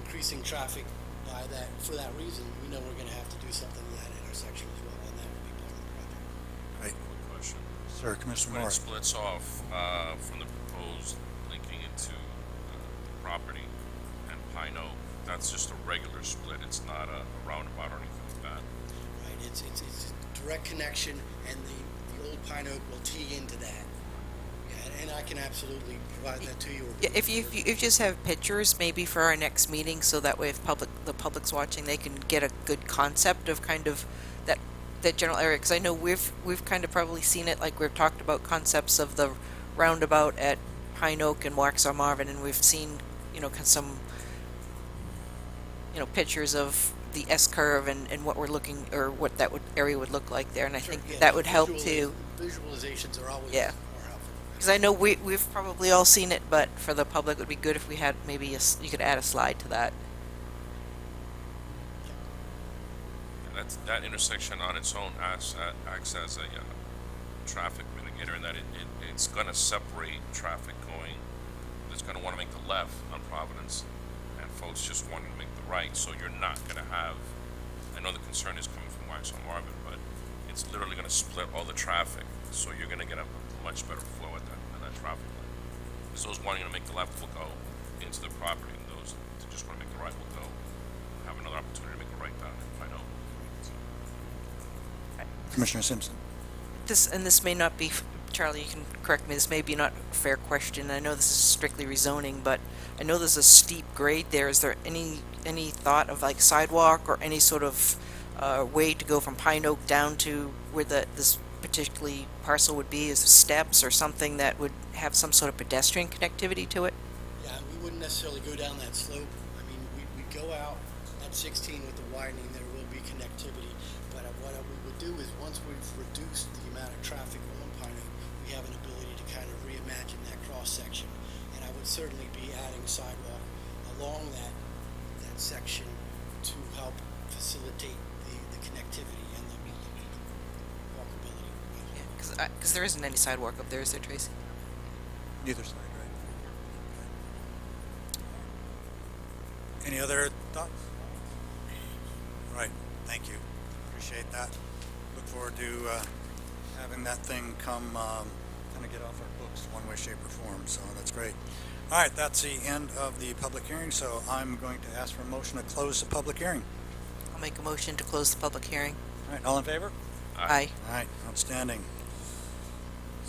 Speaker 7: increasing traffic by that, for that reason, we know we're going to have to do something to that intersection as well, and that would be part of the project.
Speaker 1: Right.
Speaker 9: Quick question.
Speaker 1: Sir, Commissioner
Speaker 9: When
Speaker 1: Moore.
Speaker 9: it splits off from the proposed linking into the property and Pine Oak, that's just a regular split. It's not a roundabout or anything like that.
Speaker 7: Right, it's a direct connection, and the old Pine Oak will tee into that. Yeah, and I can absolutely provide that to you.
Speaker 2: Yeah, if you just have pictures maybe for our next meeting, so that way if the public's watching, they can get a good concept of kind of that general area. Because I know we've kind of probably seen it, like we've talked about concepts of the roundabout at Pine Oak and Waxhaw Marvin, and we've seen some pictures of the S-curve and what we're looking, or what that area would look like there, and I think that would help too.
Speaker 7: Visualizations are always
Speaker 2: Yeah.
Speaker 7: more helpful.
Speaker 2: Because I know we've probably all seen it, but for the public, it would be good if we had maybe you could add a slide to that.
Speaker 9: That intersection on its own acts as a traffic mitigator, in that it's going to separate traffic going. It's going to want to make the left on Providence, and folks just wanting to make the right. So you're not going to have. I know the concern is coming from Waxhaw Marvin, but it's literally going to split all the traffic. So you're going to get a much better flow at that traffic light. Because those wanting to make the left will go into the property, and those that just want to make the right will go have another opportunity to make a right down and find out.
Speaker 1: Commissioner Simpson.
Speaker 2: This may not be, Charlie, you can correct me, this may be not a fair question. I know this is strictly rezoning, but I know there's a steep grade there. Is there any thought of like sidewalk or any sort of way to go from Pine Oak down to where this particularly parcel would be? Is there steps or something that would have some sort of pedestrian connectivity to it?
Speaker 7: Yeah, we wouldn't necessarily go down that slope. I mean, we'd go out at 16 with the widening, there will be connectivity. But what we would do is once we've reduced the amount of traffic on Pine Oak, we have an ability to kind of reimagine that cross section. And I would certainly be adding sidewalk along that section to help facilitate the connectivity and the walkability.
Speaker 2: Yeah, because there isn't any sidewalk up there, is there, Tracy?
Speaker 1: Neither side, right? Okay. Any other thoughts? Right, thank you. Appreciate that. Look forward to having that thing come kind of get off our books one way, shape, or form, so that's great. All right, that's the end of the public hearing, so I'm going to ask for a motion to close the public hearing.
Speaker 2: I'll make a motion to close the public hearing.
Speaker 1: All right, all in favor?
Speaker 2: Aye.
Speaker 1: All right, outstanding.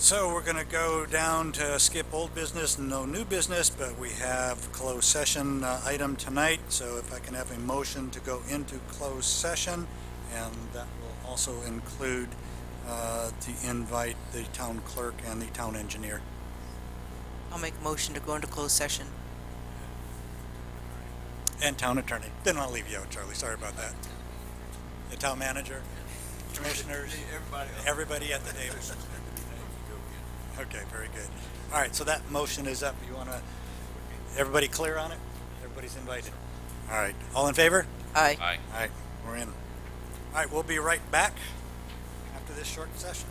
Speaker 1: So we're going to go down to skip old business, no new business, but we have closed session item tonight. So if I can have a motion to go into closed session, and that will also include to invite the town clerk and the town engineer.
Speaker 2: I'll make a motion to go into closed session.
Speaker 1: And town attorney. Didn't want to leave you out, Charlie. Sorry about that. The town manager, commissioners, everybody at the table. Okay, very good. All right, so that motion is up. You want to, everybody clear on it? Everybody's invited. All right, all in favor?
Speaker 2: Aye.
Speaker 5: Aye.
Speaker 1: All right, we're in. All right, we'll be right back after this short session.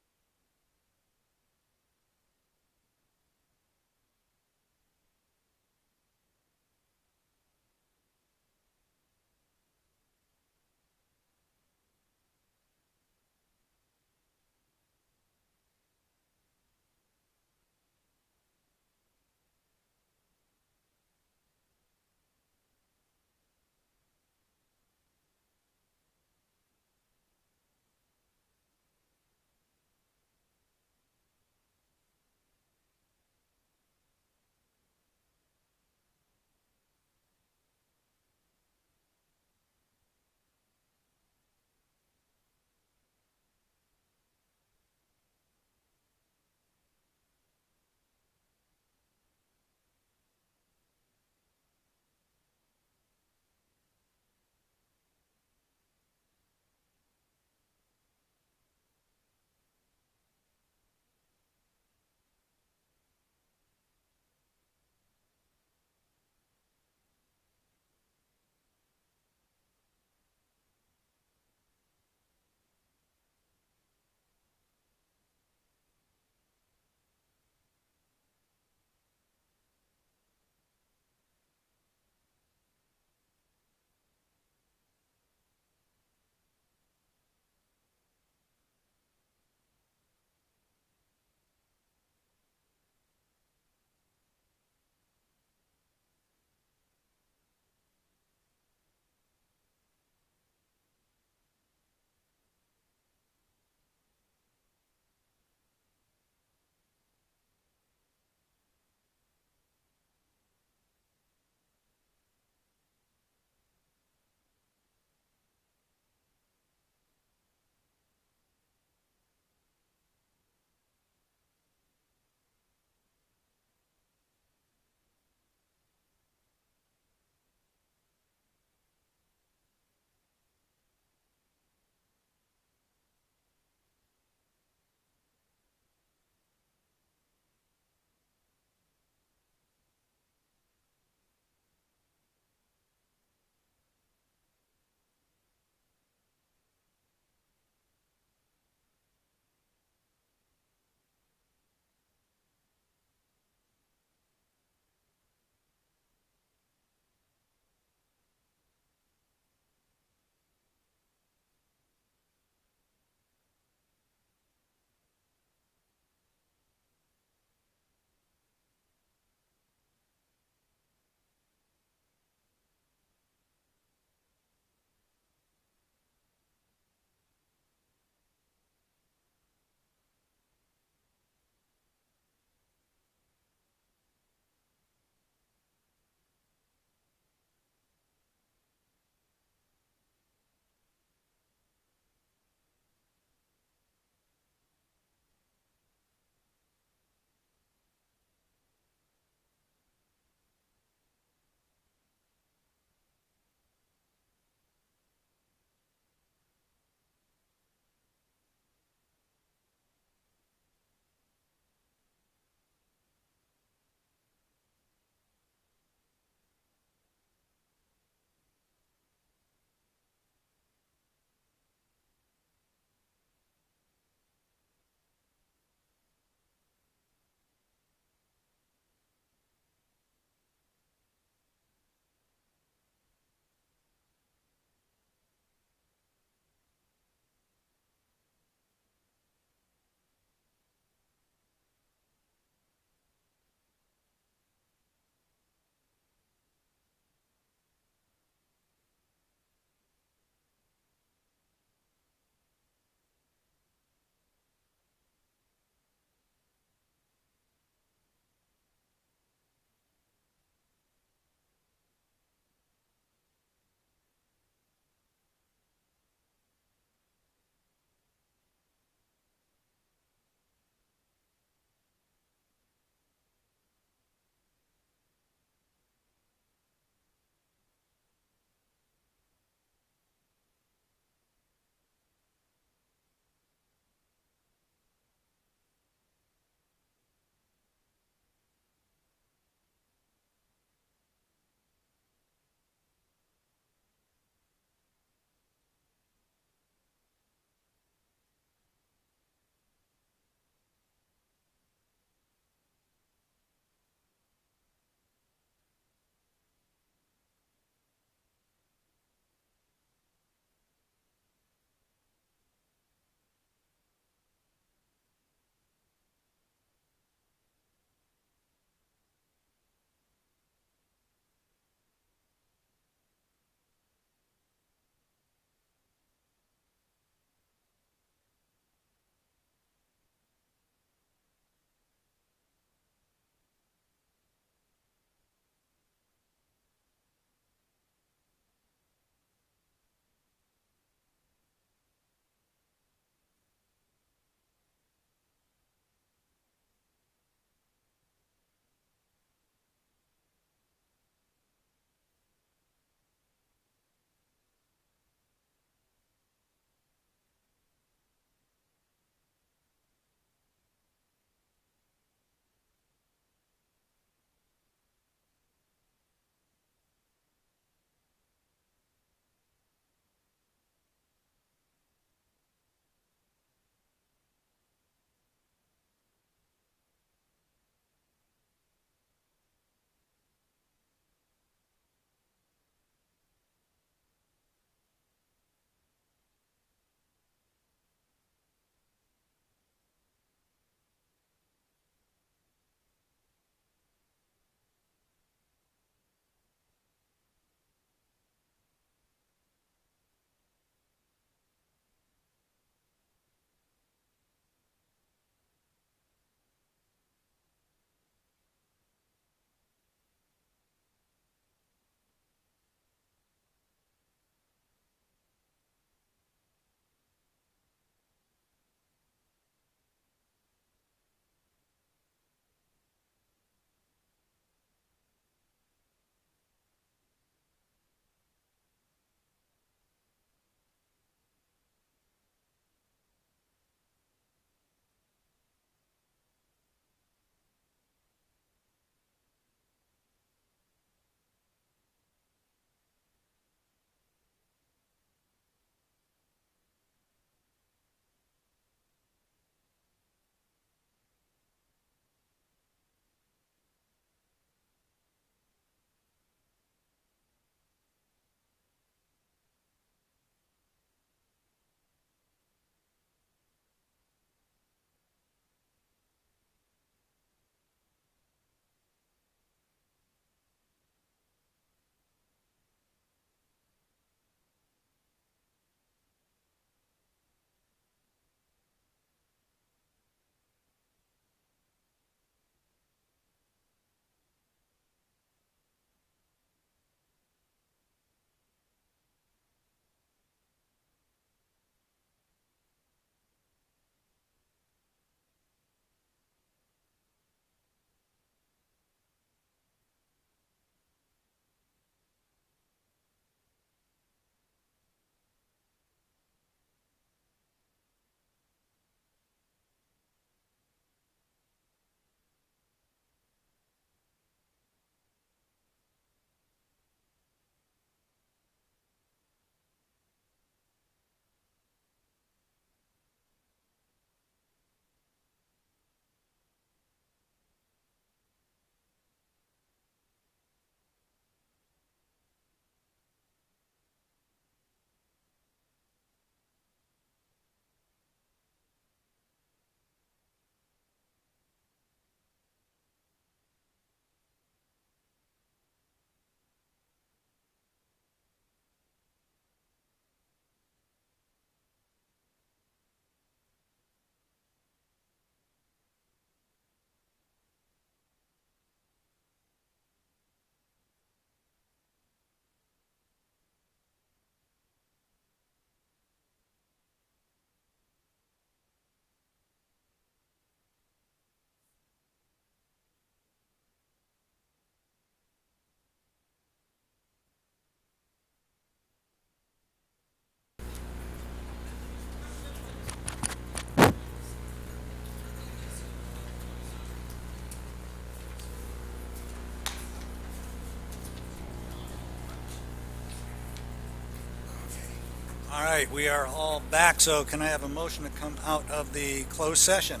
Speaker 1: right, we are all back, so can I have a motion to come out of the closed session?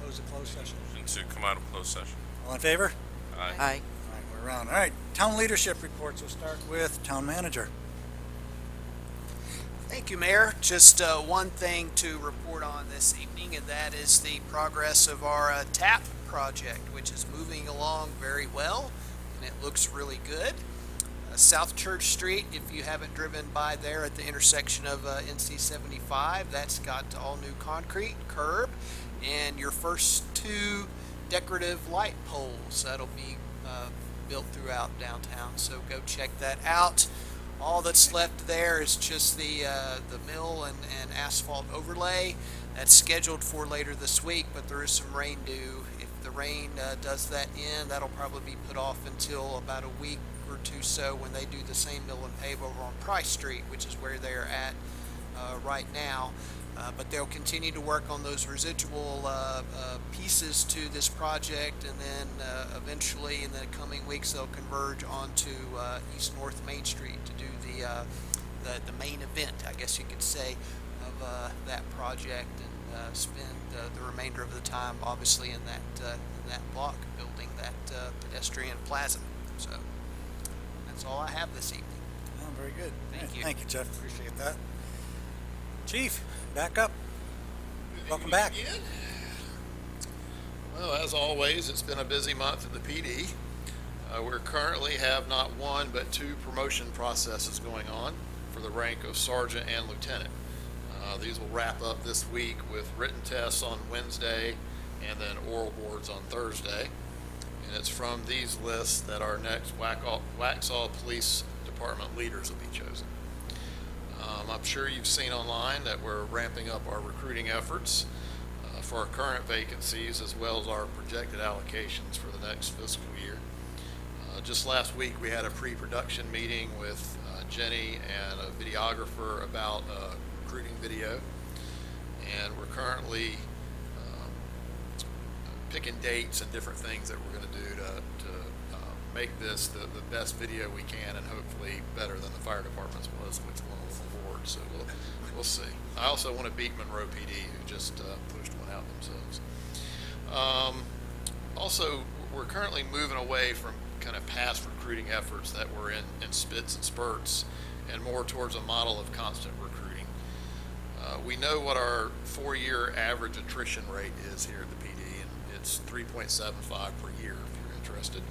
Speaker 1: Close the closed session.
Speaker 16: And to come out of closed session.
Speaker 1: All in favor?
Speaker 16: Aye.
Speaker 2: Aye.
Speaker 1: All right, we're around. All right, town leadership reports. We'll start with town manager.
Speaker 17: Thank you, Mayor. Just one thing to report on this evening, and that is the progress of our TAP project, which is moving along very well, and it looks really good. South Church Street, if you haven't driven by there at the intersection of NC 75, that's got all new concrete curb, and your first 2 decorative light poles that'll be built throughout downtown. So go check that out. All that's left there is just the mill and asphalt overlay. That's scheduled for later this week, but there is some rain due. If the rain does that in, that'll probably be put off until about a week or 2 so when they do the same mill and pave over on Price Street, which is where they're at right now. But they'll continue to work on those residual pieces to this project, and then eventually in the coming weeks they'll converge onto East North Main Street to do the main event, I guess you could say, of that project, and spend the remainder of the time obviously in that block building that pedestrian plaza. So that's all I have this evening.
Speaker 1: Oh, very good.
Speaker 17: Thank you.
Speaker 1: Thank you, Jeff. Appreciate that. Chief, back up. Welcome back.
Speaker 5: Again. Well, as always, it's been a busy month in the PD. We currently have not 1 but 2 promotion processes going on for the rank of sergeant and lieutenant. These will wrap up this week with written tests on Wednesday and then oral boards on Thursday. And it's from these lists that our next Waxhaw Police Department leaders will be chosen. I'm sure you've seen online that we're ramping up our recruiting efforts for our current vacancies as well as our projected allocations for the next fiscal year. Just last week we had a pre-production meeting with Jenny and a videographer about recruiting video, and we're currently picking dates and different things that we're going to do to make this the best video we can, and hopefully better than the fire department's was, which won the award. So we'll see. I also want to beat Monroe PD, who just pushed one out themselves. Also, we're currently moving away from kind of past recruiting efforts that were in spits and spurts, and more towards a model of constant recruiting. We know what our 4-year average attrition rate is here at the PD, and it's 3.75 per year if you're interested.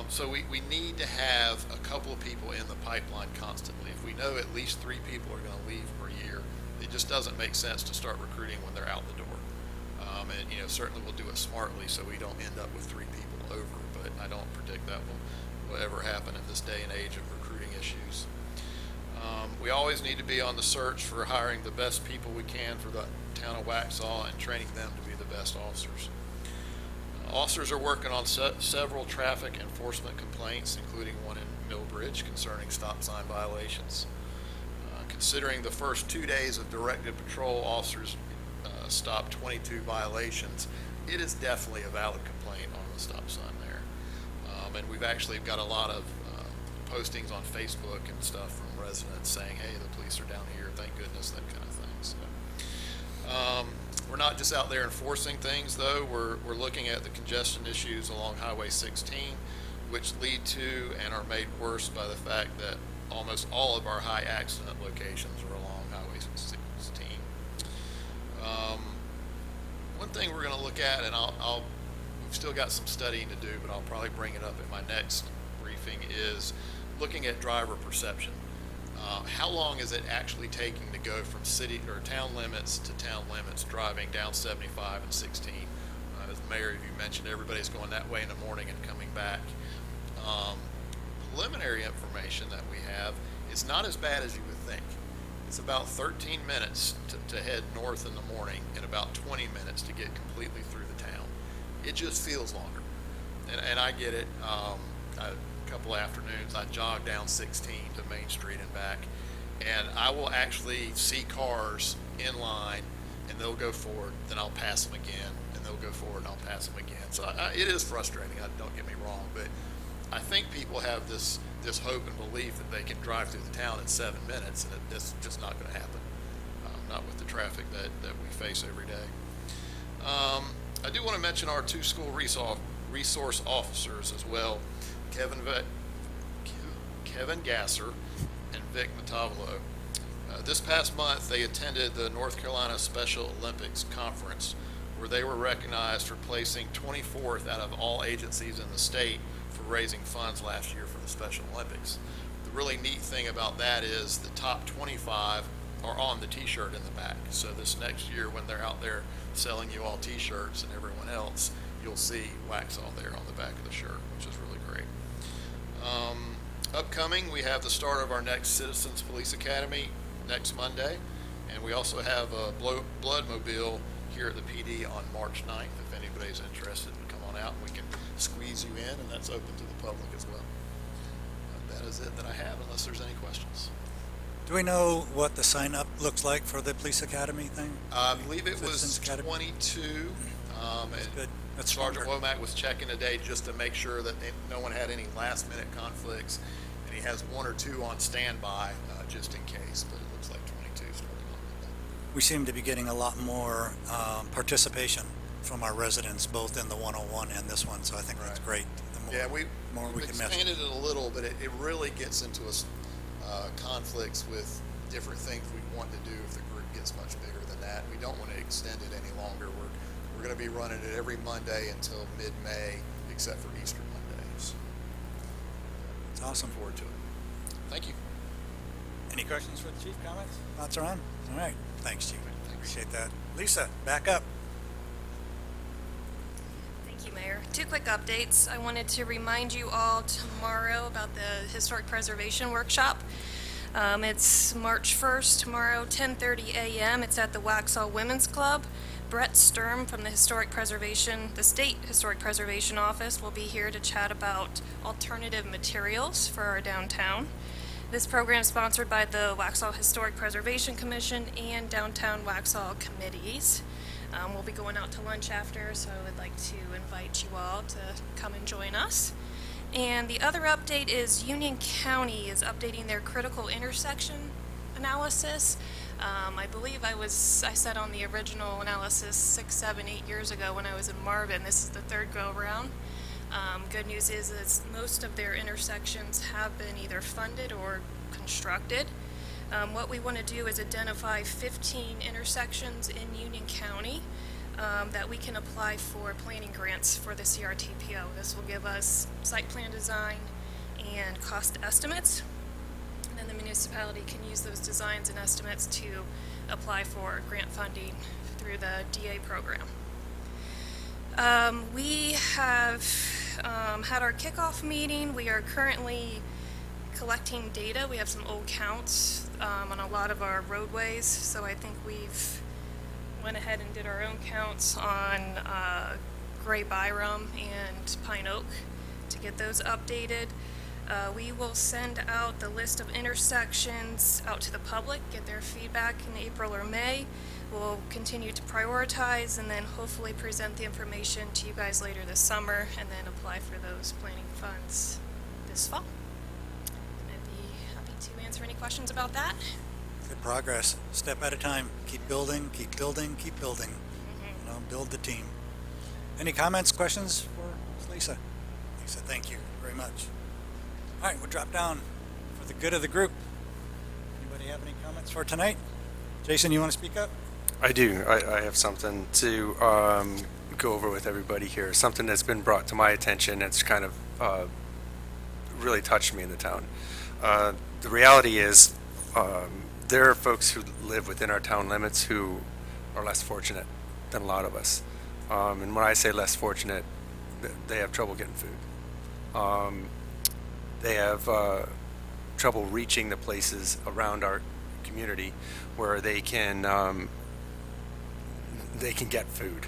Speaker 5: So we need to have a couple of people in the pipeline constantly. If we know at least 3 people are going to leave per year, it just doesn't make sense to start recruiting when they're out the door. And certainly we'll do it smartly so we don't end up with 3 people over, but I don't predict that will ever happen in this day and age of recruiting issues. We always need to be on the search for hiring the best people we can for the town of Waxhaw and training them to be the best officers. Officers are working on several traffic enforcement complaints, including one in Millbridge concerning stop sign violations. Considering the first 2 days of directed patrol, officers stopped 22 violations. It is definitely a valid complaint on the stop sign there. And we've actually got a lot of postings on Facebook and stuff from residents saying, hey, the police are down here, thank goodness, that kind of thing. So, we're not just out there enforcing things, though. We're looking at the congestion issues along Highway 16, which lead to and are made worse by the fact that almost all of our high accident locations are along Highway 16. One thing we're going to look at, and we've still got some studying to do, but I'll probably bring it up in my next briefing, is looking at driver perception. How long is it actually taking to go from city or town limits to town limits driving down 75 and 16? As Mayor, you mentioned, everybody's going that way in the morning and coming back. Preliminary information that we have is not as bad as you would think. It's about 13 minutes to head north in the morning and about 20 minutes to get completely through the town. It just feels longer. And I get it. A couple afternoons I jog down 16 to Main Street and back, and I will actually see cars in line, and they'll go forward, then I'll pass them again, and they'll go forward and I'll pass them again. So it is frustrating, don't get me wrong, but I think people have this hope and belief that they can drive through the town in 7 minutes, and it's just not going to happen. Not with the traffic that we face every day. I do want to mention our 2 school resource officers as well, Kevin Gasser and Vic Matavalo. This past month, they attended the North Carolina Special Olympics Conference, where they were recognized for placing 24th out of all agencies in the state for raising funds last year for the Special Olympics. The really neat thing about that is the top 25 are on the t-shirt in the back. So this next year, when they're out there selling you all t-shirts and everyone else, you'll see Waxhaw there on the back of the shirt, which is really great. Upcoming, we have the start of our next Citizens Police Academy next Monday, and we also have a blood mobile here at the PD on March 9th. If anybody's interested, come on out and we can squeeze you in, and that's open to the public as well. That is it that I have, unless there's any questions.
Speaker 1: Do we know what the sign up looks like for the police academy thing?
Speaker 5: I believe it was
Speaker 1: Citizens Academy?
Speaker 5: 22.
Speaker 1: That's good. That's
Speaker 5: Sergeant
Speaker 1: stronger.
Speaker 5: Womack was checking today just to make sure that no one had any last minute conflicts, and he has 1 or 2 on standby just in case, but it looks like 22 starting on Monday.
Speaker 1: We seem to be getting a lot more participation from our residents, both in the 101 and this one, so I think that's great. The more we
Speaker 5: we've
Speaker 1: can mess.
Speaker 5: expanded it a little, but it really gets into us conflicts with different things we want to do if the group gets much bigger than that. We don't want to extend it any longer. We're going to be running it every Monday until mid-May, except for Easter Mondays.
Speaker 1: It's awesome.
Speaker 5: Forward to it. Thank you.
Speaker 1: Any questions for the chief? Comments? Thoughts are on? All right. Thanks, chief. Appreciate that. Lisa, back up.
Speaker 13: Thank you, Mayor. 2 quick updates. I wanted to remind you all tomorrow about the Historic Preservation Workshop. It's March 1st, tomorrow, 10:30 a.m. It's at the Waxhaw Women's Club. Brett Sturm from the State Historic Preservation Office will be here to chat about alternative materials for our downtown. This program is sponsored by the Waxhaw Historic Preservation Commission and Downtown Waxhaw committees. We'll be going out to lunch after, so I would like to invite you all to come and join us. And the other update is Union County is updating their critical intersection analysis. I believe I said on the original analysis 6, 7, 8 years ago when I was in Marvin. This is the 3rd go around. Good news is most of their intersections have been either funded or constructed. What we want to do is identify 15 intersections in Union County that we can apply for planning grants for the CRTPO. This will give us site plan design and cost estimates. And then the municipality can use those designs and estimates to apply for grant funding through the DA program. We have had our kickoff meeting. We are currently collecting data. We have some old counts on a lot of our roadways, so I think we've went ahead and did our own counts on Gray Byram and Pine Oak to get those updated. We will send out the list of intersections out to the public, get their feedback in April or May. We'll continue to prioritize and then hopefully present the information to you guys later this summer and then apply for those planning funds this fall. I'd be happy to answer any questions about that.
Speaker 1: Good progress. Step at a time. Keep building, keep building, keep building. You know, build the team. Any comments, questions for Lisa? Lisa, thank you very much. All right, we'll drop down for the good of the group. Anybody have any comments for tonight? Jason, you want to speak up?
Speaker 18: I do. I have something to go over with everybody here. Something that's been brought to my attention that's kind of really touched me in the town. The reality is there are folks who live within our town limits who are less fortunate than a lot of us. And when I say less fortunate, they have trouble getting food. They have trouble reaching the places around our community where they can get food.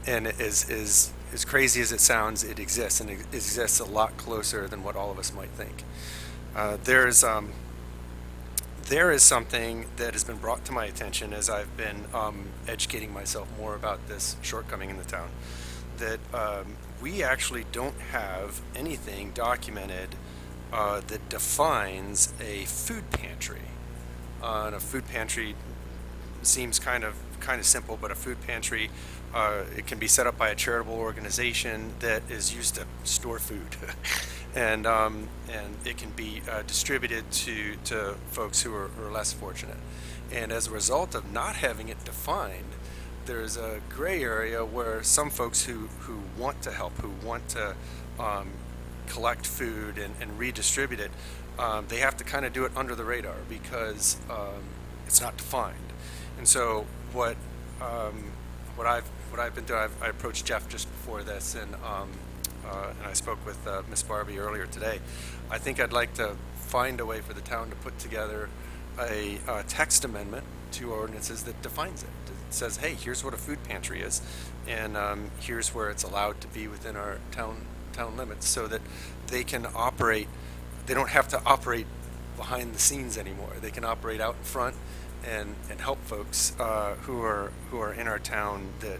Speaker 18: And as crazy as it sounds, it exists, and it exists a lot closer than what all of us might think. There is something that has been brought to my attention as I've been educating myself more about this shortcoming in the town, that we actually don't have anything documented that defines a food pantry. And a food pantry seems kind of simple, but a food pantry, it can be set up by a charitable organization that is used to store food, and it can be distributed to folks who are less fortunate. And as a result of not having it defined, there's a gray area where some folks who want to help, who want to collect food and redistribute it, they have to kind of do it under the radar because it's not defined. And so what I've been doing, I approached Jeff just before this, and I spoke with Miss Barbie earlier today. I think I'd like to find a way for the town to put together a text amendment to ordinances that defines it. It says, hey, here's what a food pantry is, and here's where it's allowed to be within our town limits, so that they can operate. They don't have to operate behind the scenes anymore. They can operate out in front and help folks who are in our town that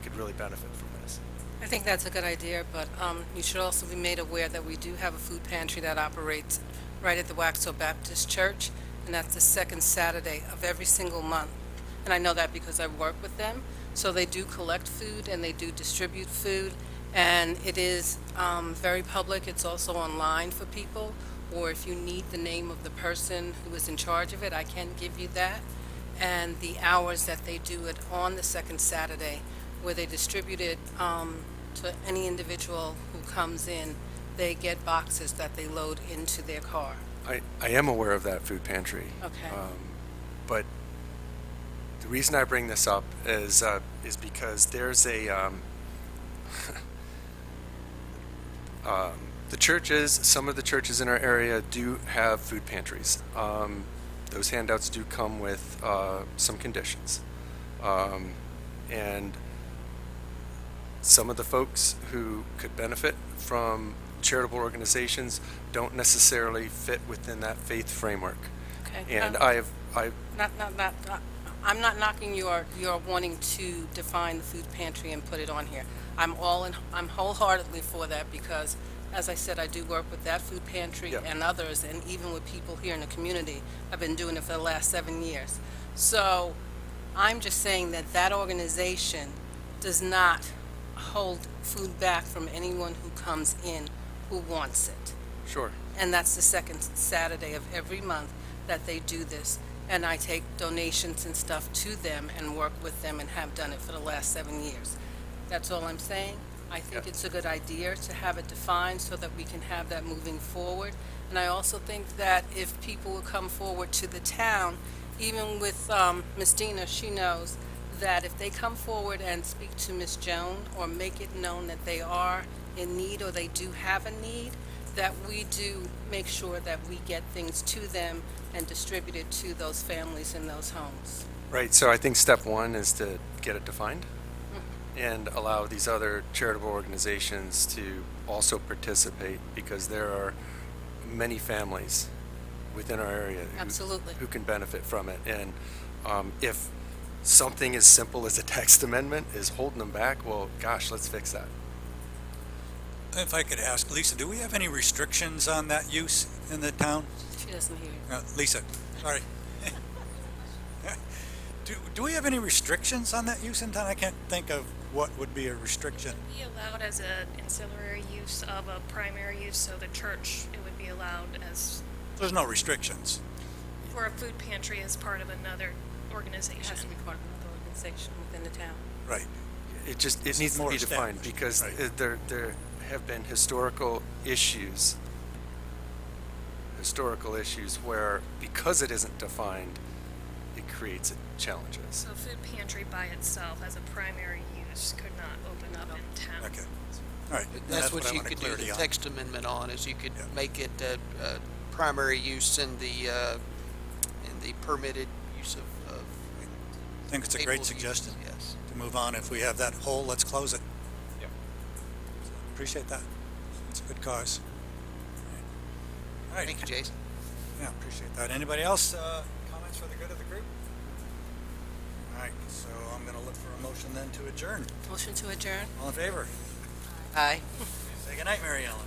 Speaker 18: could really benefit from this.
Speaker 19: I think that's a good idea, but you should also be made aware that we do have a food pantry that operates right at the Waxhaw Baptist Church, and that's the second Saturday of every single month. And I know that because I work with them. So they do collect food and they do distribute food, and it is very public. It's also online for people, or if you need the name of the person who is in charge of it, I can give you that. And the hours that they do it on the second Saturday, where they distribute it to any individual who comes in, they get boxes that they load into their car.
Speaker 18: I am aware of that food pantry.
Speaker 19: Okay.
Speaker 18: But the reason I bring this up is because there's a the churches, some of the churches in our area do have food pantries. Those handouts do come with some conditions, and some of the folks who could benefit from charitable organizations don't necessarily fit within that faith framework.
Speaker 19: Okay.
Speaker 18: And
Speaker 19: I'm not knocking your wanting to define the food pantry and put it on here. I'm wholeheartedly for that because, as I said, I do work with that food pantry and others, and even with people here in the community. I've been doing it for the last 7 years. So I'm just saying that that organization does not hold food back from anyone who comes in who wants it.
Speaker 18: Sure.
Speaker 19: And that's the second Saturday of every month that they do this. And I take donations and stuff to them and work with them and have done it for the last 7 years. That's all I'm saying. I think it's a good idea to have it defined so that we can have that moving forward. And I also think that if people will come forward to the town, even with Ms. Dina, she knows that if they come forward and speak to Ms. Jones or make it known that they are in need or they do have a need, that we do make sure that we get things to them and distribute it to those families in those homes.
Speaker 18: Right, so I think step one is to get it defined and allow these other charitable organizations to also participate, because there are many families within our area who can benefit from it. And if something as simple as a text amendment is holding them back, well, gosh, let's fix that.
Speaker 1: If I could ask, Lisa, do we have any restrictions on that use in the town?
Speaker 19: She doesn't hear you.
Speaker 1: Lisa, sorry. Do we have any restrictions on that use in town? I can't think of what would be a restriction.
Speaker 13: It would be allowed as an ancillary use of a primary use, so the church, it would be allowed as...
Speaker 1: There's no restrictions.
Speaker 13: For a food pantry as part of another organization.
Speaker 19: It has to be part of another organization within the town.
Speaker 1: Right.
Speaker 18: It needs to be defined because there have been historical issues where, because it isn't defined, it creates challenges.
Speaker 13: So food pantry by itself as a primary use could not open up in town.
Speaker 1: Okay. All right.
Speaker 17: That's what you could do the text amendment on, is you could make it primary use in the permitted use of
Speaker 1: I think it's a great suggestion.
Speaker 17: Yes.
Speaker 1: To move on, if we have that hole, let's close it.
Speaker 18: Yep.
Speaker 1: Appreciate that. It's a good cause. All right.
Speaker 17: Thank you, Jason.
Speaker 1: Yeah, appreciate that. Anybody else comments for the good of the group? All right, so I'm going to look for a motion then to adjourn.
Speaker 19: Motion to adjourn.
Speaker 1: All in favor?
Speaker 2: Aye.
Speaker 1: Say goodnight, Mary Ellen.